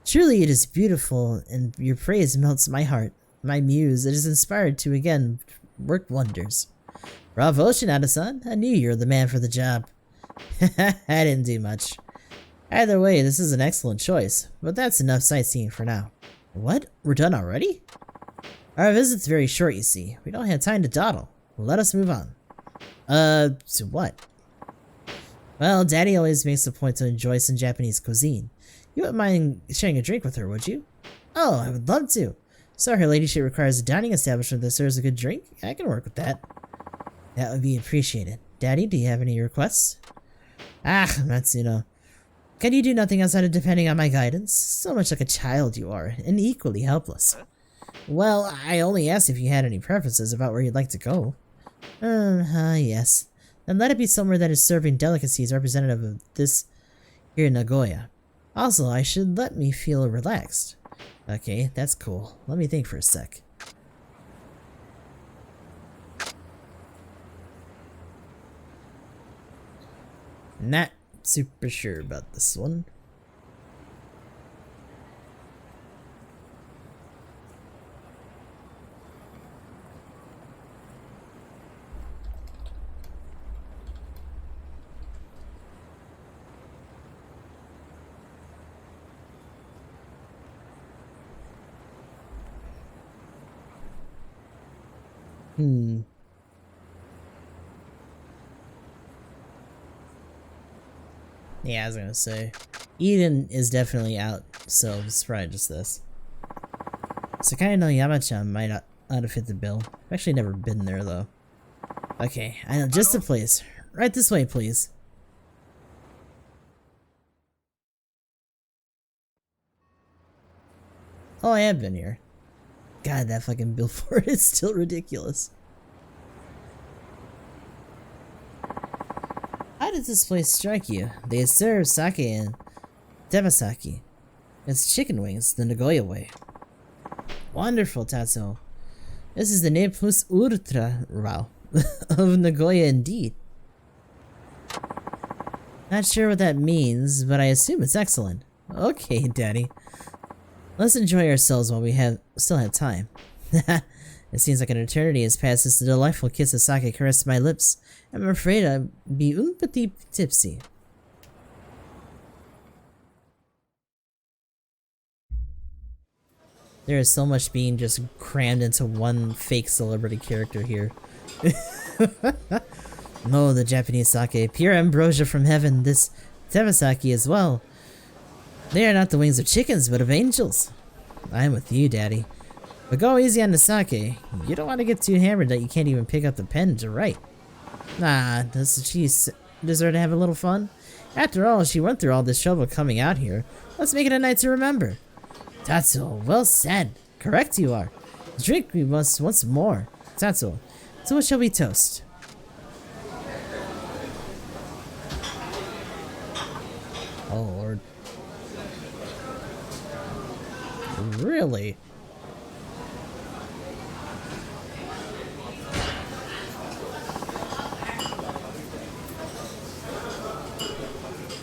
Truly it is beautiful, and your praise melts my heart. My muse, it is inspired to again work wonders. Bravo, Shinada-san, I knew you were the man for the job. I didn't do much. Either way, this is an excellent choice, but that's enough sightseeing for now. What? We're done already? Our visit's very short, you see. We don't have time to dawdle. Let us move on. To what? Well, Daddy always makes a point to enjoy some Japanese cuisine. You wouldn't mind sharing a drink with her, would you? Oh, I would love to. So her ladyship requires a dining establishment that serves a good drink? I can work with that. That would be appreciated. Daddy, do you have any requests? Ah, Matsuno. Can you do nothing outside of depending on my guidance? So much like a child you are, and equally helpless. Well, I only asked if you had any preferences about where you'd like to go. Yes. Then let it be somewhere that is serving delicacies representative of this here in Nagoya. Also, I should let me feel relaxed. Okay, that's cool. Let me think for a sec. Not super sure about this one. Yeah, I was gonna say. Eden is definitely out, so it's probably just this. Sakai no Yama-chan might not have fit the bill. I've actually never been there, though. Okay, I know just the place. Right this way, please. Oh, I have been here. God, that fucking billboard is still ridiculous. How does this place strike you? They serve sake and temasaki. It's chicken wings, the Nagoya way. Wonderful, Tatsu. This is the ne plus ultra wow of Nagoya indeed. Not sure what that means, but I assume it's excellent. Okay, Daddy. Let's enjoy ourselves while we still have time. It seems like an eternity has passed since the delightful kiss of sake caressed my lips. I'm afraid I'd be un petit tipsy. There is so much being just crammed into one fake celebrity character here. No, the Japanese sake, pure ambrosia from heaven, this temasaki as well. They are not the wings of chickens, but of angels. I am with you, Daddy. But go easy on the sake. You don't want to get too hammered that you can't even pick up the pen to write. Nah, does she deserve to have a little fun? After all, she went through all this trouble coming out here. Let's make it a night to remember. Tatsuo, well said. Correct you are. Drink we must once more. Tatsuo, to what shall we toast? Oh Lord. Really?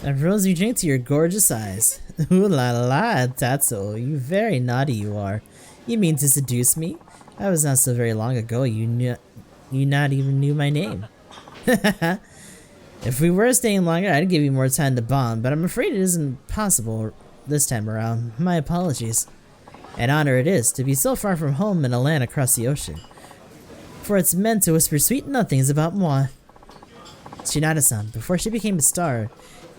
A rosy drink to your gorgeous eyes. Ooh la la, Tatsuo, you very naughty you are. You mean to seduce me? That was not so very long ago you not even knew my name. If we were staying longer, I'd give you more time to bond, but I'm afraid it isn't possible this time around. My apologies. An honor it is to be so far from home in a land across the ocean. For it's meant to whisper sweet nothings about moi. Shinada-san, before she became a star,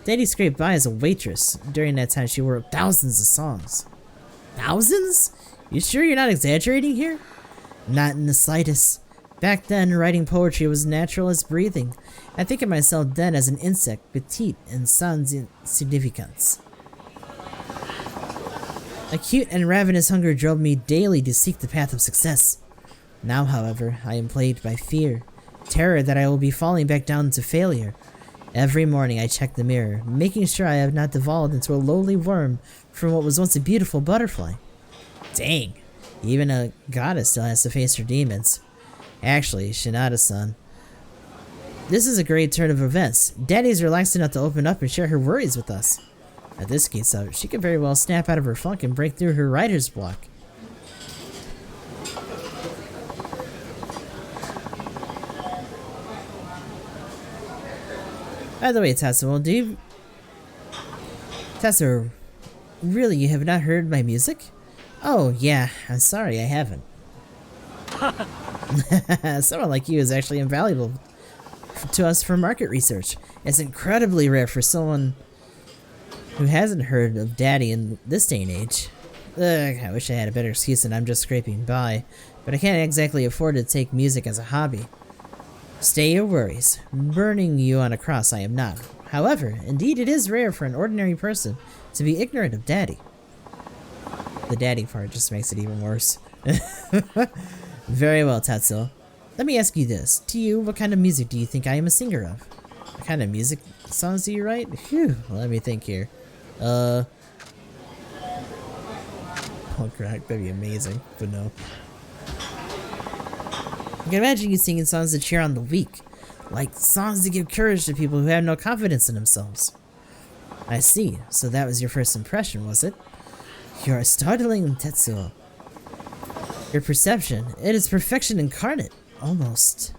Daddy scraped by as a waitress. During that time, she wrote thousands of songs. Thousands? You sure you're not exaggerating here? Not in the slightest. Back then, writing poetry was natural as breathing. I think of myself then as an insect, petite and sans insignificance. Acute and ravenous hunger drove me daily to seek the path of success. Now, however, I am plagued by fear, terror that I will be falling back down into failure. Every morning I check the mirror, making sure I have not devolved into a lowly worm from what was once a beautiful butterfly. Dang, even a goddess still has to face her demons. Actually, Shinada-san, this is a great turn of events. Daddy's relaxed enough to open up and share her worries with us. In this case, though, she could very well snap out of her funk and break through her writer's block. By the way, Tatsuo, Tatsuo, really, you have not heard my music? Oh, yeah, I'm sorry, I haven't. Someone like you is actually invaluable to us for market research. It's incredibly rare for someone who hasn't heard of Daddy in this day and age. Ugh, I wish I had a better excuse than I'm just scraping by, but I can't exactly afford to take music as a hobby. Stay your worries. Burning you on a cross I am not. However, indeed it is rare for an ordinary person to be ignorant of Daddy. The Daddy part just makes it even worse. Very well, Tatsuo. Let me ask you this. To you, what kind of music do you think I am a singer of? What kind of music songs do you write? Phew, let me think here. Punk rock, that'd be amazing, but no. I can imagine you singing songs that cheer on the weak, like songs that give courage to people who have no confidence in themselves. I see, so that was your first impression, was it? You are startling, Tetsuo. Your perception, it is perfection incarnate, almost.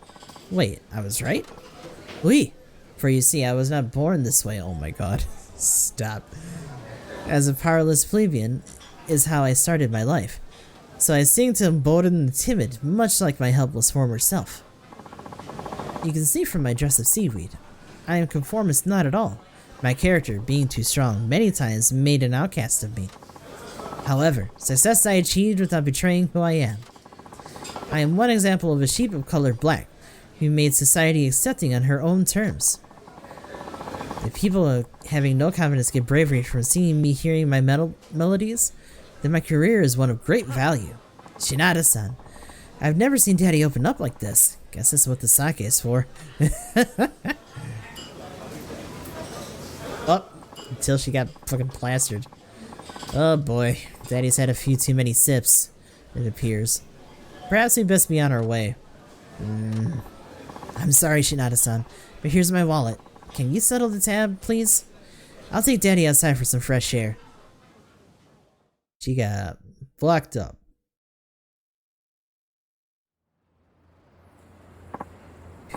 Wait, I was right? Oui, for you see, I was not born this way, oh my god. Stop. As a powerless plebeian is how I started my life. So I sing to embolden the timid, much like my helpless former self. You can see from my dress of seaweed. I am conformist not at all. My character, being too strong, many times made an outcast of me. However, success I achieved without betraying who I am. I am one example of a sheep of color black, who made society accepting on her own terms. If people having no confidence get bravery from seeing me hearing my melodies, then my career is one of great value. Shinada-san, I've never seen Daddy open up like this. Guess this is what the sake is for. Oh, until she got fucking plastered. Oh boy, Daddy's had a few too many sips, it appears. Perhaps we best be on our way. I'm sorry, Shinada-san, but here's my wallet. Can you settle the tab, please? I'll take Daddy outside for some fresh air. She got blocked up.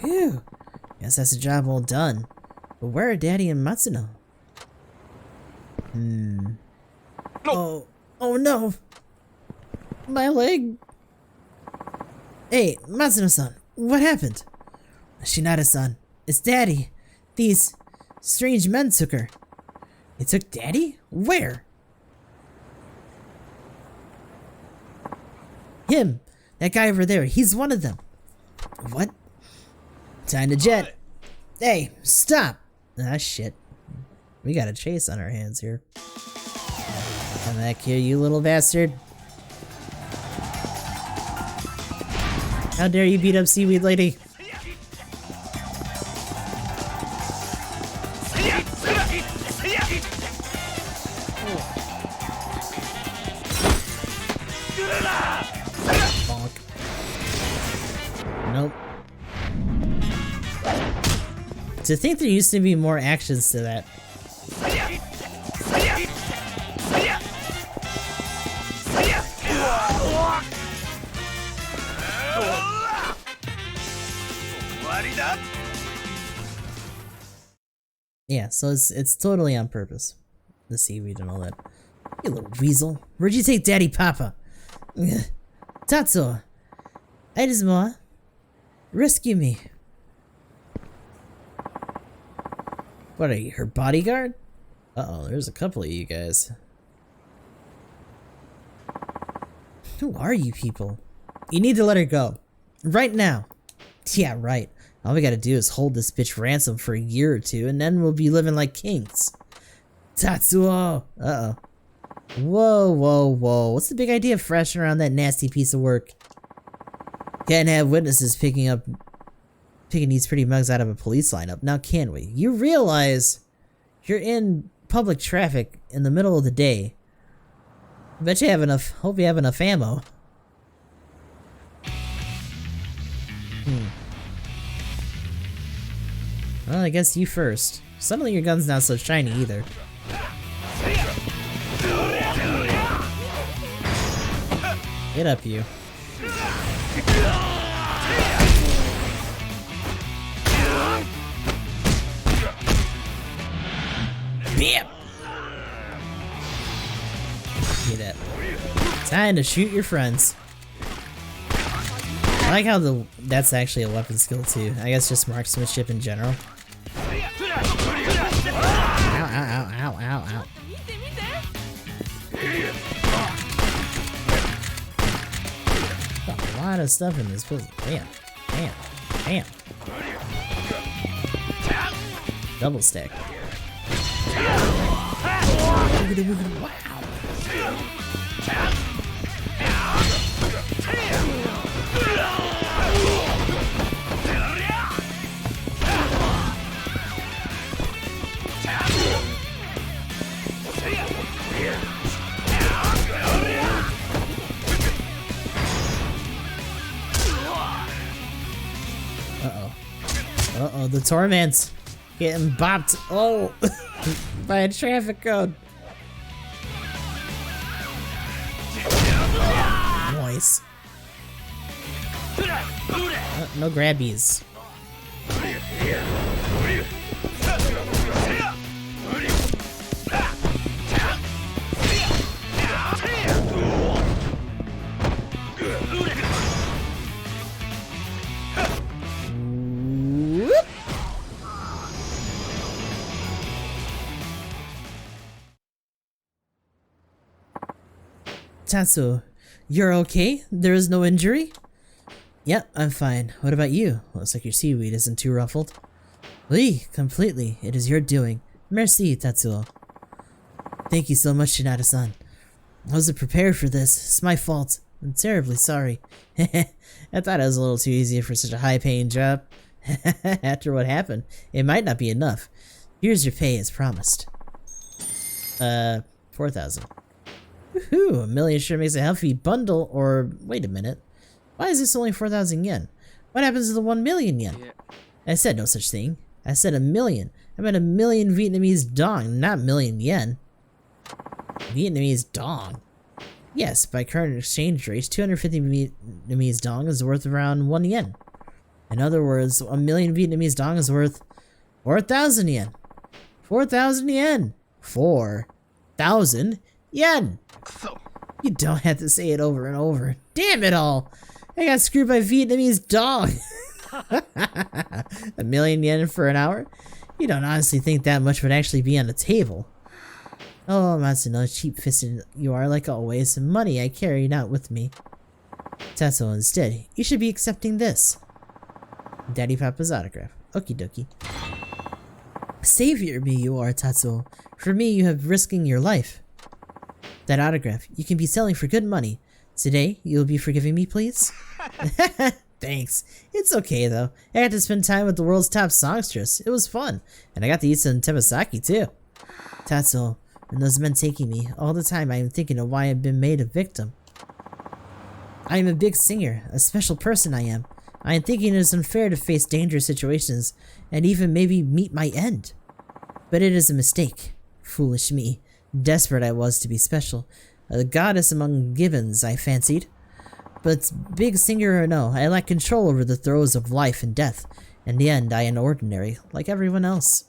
Phew. Guess that's a job well done. But where are Daddy and Matsuno? No. Oh no! My leg! Hey, Matsuno-san, what happened? Shinada-san, it's Daddy. These strange men took her. They took Daddy? Where? Him! That guy over there, he's one of them. What? Time to jet. Hey, stop! Ah, shit. We got a chase on our hands here. Come back here, you little bastard. How dare you beat up Seaweed Lady? Bonk. Nope. To think there used to be more actions to that. Yeah, so it's totally on purpose. The seaweed and all that. You little weasel. Where'd you take Daddy Papa? Tatsuo. Aidesumo. Rescue me. What are you, her bodyguard? Uh-oh, there's a couple of you guys. Who are you people? You need to let her go. Right now. Yeah, right. All we gotta do is hold this bitch ransom for a year or two, and then we'll be living like kings. Tatsuo! Uh-oh. Whoa, whoa, whoa. What's the big idea of thrashing around that nasty piece of work? Can't have witnesses picking these pretty mugs out of a police lineup, now can we? You realize you're in public traffic in the middle of the day. Bet you have enough, hope you have enough ammo. Well, I guess you first. Suddenly your gun's not so shiny either. Get up, you. Bam! Get it. Time to shoot your friends. I like how that's actually a weapon skill too. I guess just marksmanship in general. Ow, ow, ow, ow, ow, ow. A lot of stuff in this puzzle. Bam, bam, bam. Double stack. Wow. Uh-oh, the torments getting bopped. Oh, by a traffic cone. Nice. No grabbies. Tatsuo, you're okay? There is no injury? Yep, I'm fine. What about you? Looks like your seaweed isn't too ruffled. Oui, completely. It is your doing. Merci, Tatsuo. Thank you so much, Shinada-san. I wasn't prepared for this. It's my fault. I'm terribly sorry. I thought it was a little too easy for such a high-paying job. After what happened, it might not be enough. Here's your pay as promised. 4,000. Woohoo! 1 million sure makes a healthy bundle, or wait a minute. Why is this only 4,000 yen? What happens to the 1 million yen? Yeah. I said no such thing. I said 1 million. I meant 1 million Vietnamese dong, not million yen. Vietnamese dong? Yes, by current exchange rates, 250 Vietnamese dong is worth around 1 yen. In other words, 1 million Vietnamese dong is worth 4,000 yen. 4,000 yen! 4,000 yen! You don't have to say it over and over. Damn it all! I got screwed by Vietnamese dog! 1 million yen for an hour? You don't honestly think that much would actually be on the table. Oh, Matsuno, cheap-fisted you are like always. Money I carry not with me. Tatsuo, instead, you should be accepting this. Daddy Papa's autograph. Okie dokie. Savior me you are, Tatsuo. For me, you have risking your life. That autograph, you can be selling for good money. Today, you'll be forgiving me, please? Thanks. It's okay, though. I got to spend time with the world's top songstress. It was fun. And I got to eat some teppanyaki, too. Tatsuo, and those men taking me, all the time I am thinking of why I've been made a victim. I am a big singer, a special person I am. I am thinking it is unfair to face dangerous situations, and even maybe meet my end. But it is a mistake. Foolish me. Desperate I was to be special. A goddess among gibbons, I fancied. But big singer or no, I lack control over the throes of life and death. In the end, I am ordinary, like everyone else.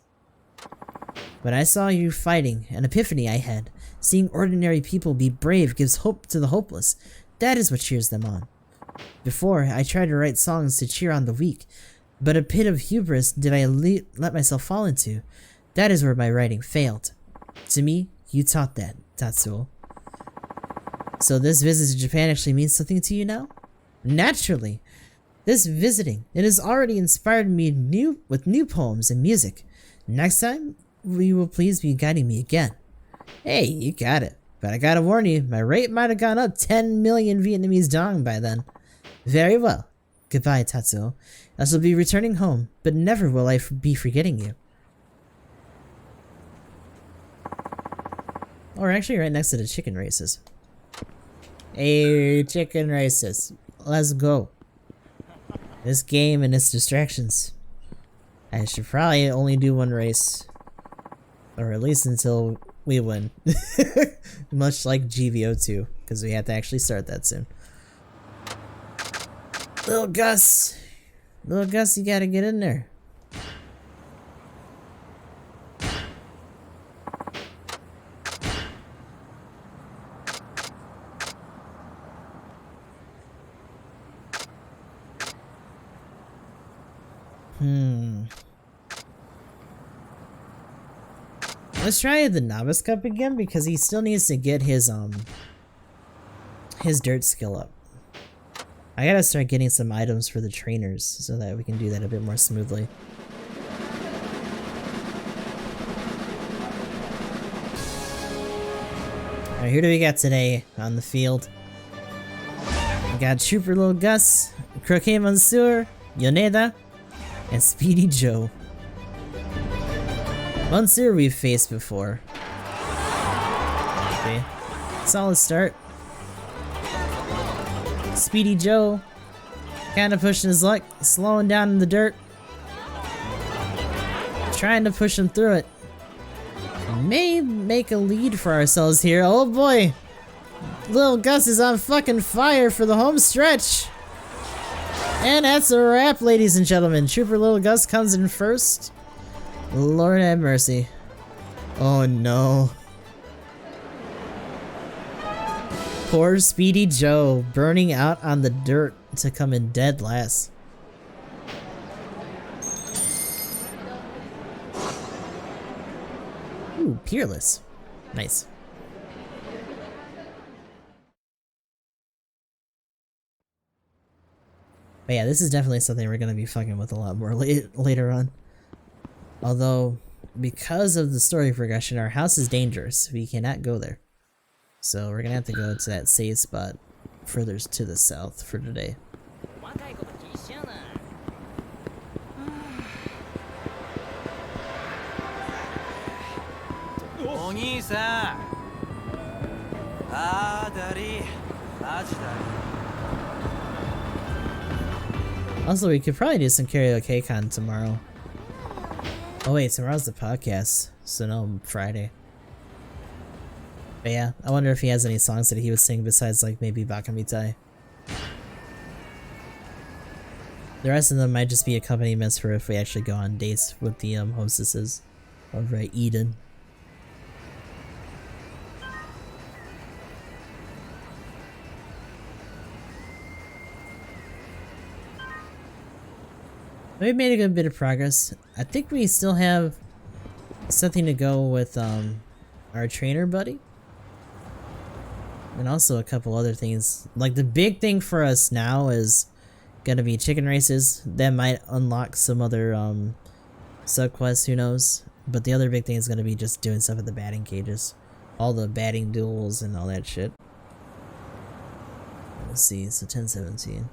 When I saw you fighting, an epiphany I had. Seeing ordinary people be brave gives hope to the hopeless. That is what cheers them on. Before, I tried to write songs to cheer on the weak, but a pit of hubris did I let myself fall into. That is where my writing failed. To me, you taught that, Tatsuo. So this visit to Japan actually means something to you now? Naturally! This visiting, it has already inspired me with new poems and music. Next time, you will please be guiding me again. Hey, you got it. But I gotta warn you, my rate might have gone up 10 million Vietnamese dong by then. Very well. Goodbye, Tatsuo. I shall be returning home, but never will I be forgetting you. Oh, we're actually right next to the chicken races. Hey, chicken races. Let's go. This game and its distractions. I should probably only do one race. Or at least until we win. Much like GVO2, because we have to actually start that soon. Little Gus! Little Gus, you gotta get in there. Let's try the Novice Cup again because he still needs to get his dirt skill up. I gotta start getting some items for the trainers so that we can do that a bit more smoothly. Alright, who do we got today on the field? We got Trooper Little Gus, Croquet Monsieur, Yoneda, and Speedy Joe. Monsieur we've faced before. Okay, solid start. Speedy Joe, kinda pushing his luck, slowing down in the dirt. Trying to push him through it. May make a lead for ourselves here. Oh boy! Little Gus is on fucking fire for the home stretch! And that's a wrap, ladies and gentlemen. Trooper Little Gus comes in first. Lord have mercy. Oh no. Poor Speedy Joe, burning out on the dirt to come in dead last. Ooh, Peerless. Nice. But yeah, this is definitely something we're gonna be fucking with a lot more later on. Although, because of the story progression, our house is dangerous. We cannot go there. So we're gonna have to go to that save spot further to the south for today. Also, we could probably do some karaoke con tomorrow. Oh wait, tomorrow's the podcast, so no, Friday. But yeah, I wonder if he has any songs that he would sing besides like maybe Bakamitai. The rest of them might just be accompaniments for if we actually go on dates with the hostesses over at Eden. We made a good bit of progress. I think we still have something to go with our trainer buddy. And also a couple other things. Like the big thing for us now is gonna be chicken races. That might unlock some other subquests, who knows. But the other big thing is gonna be just doing stuff at the batting cages. All the batting duels and all that shit. Let's see, so 10-17.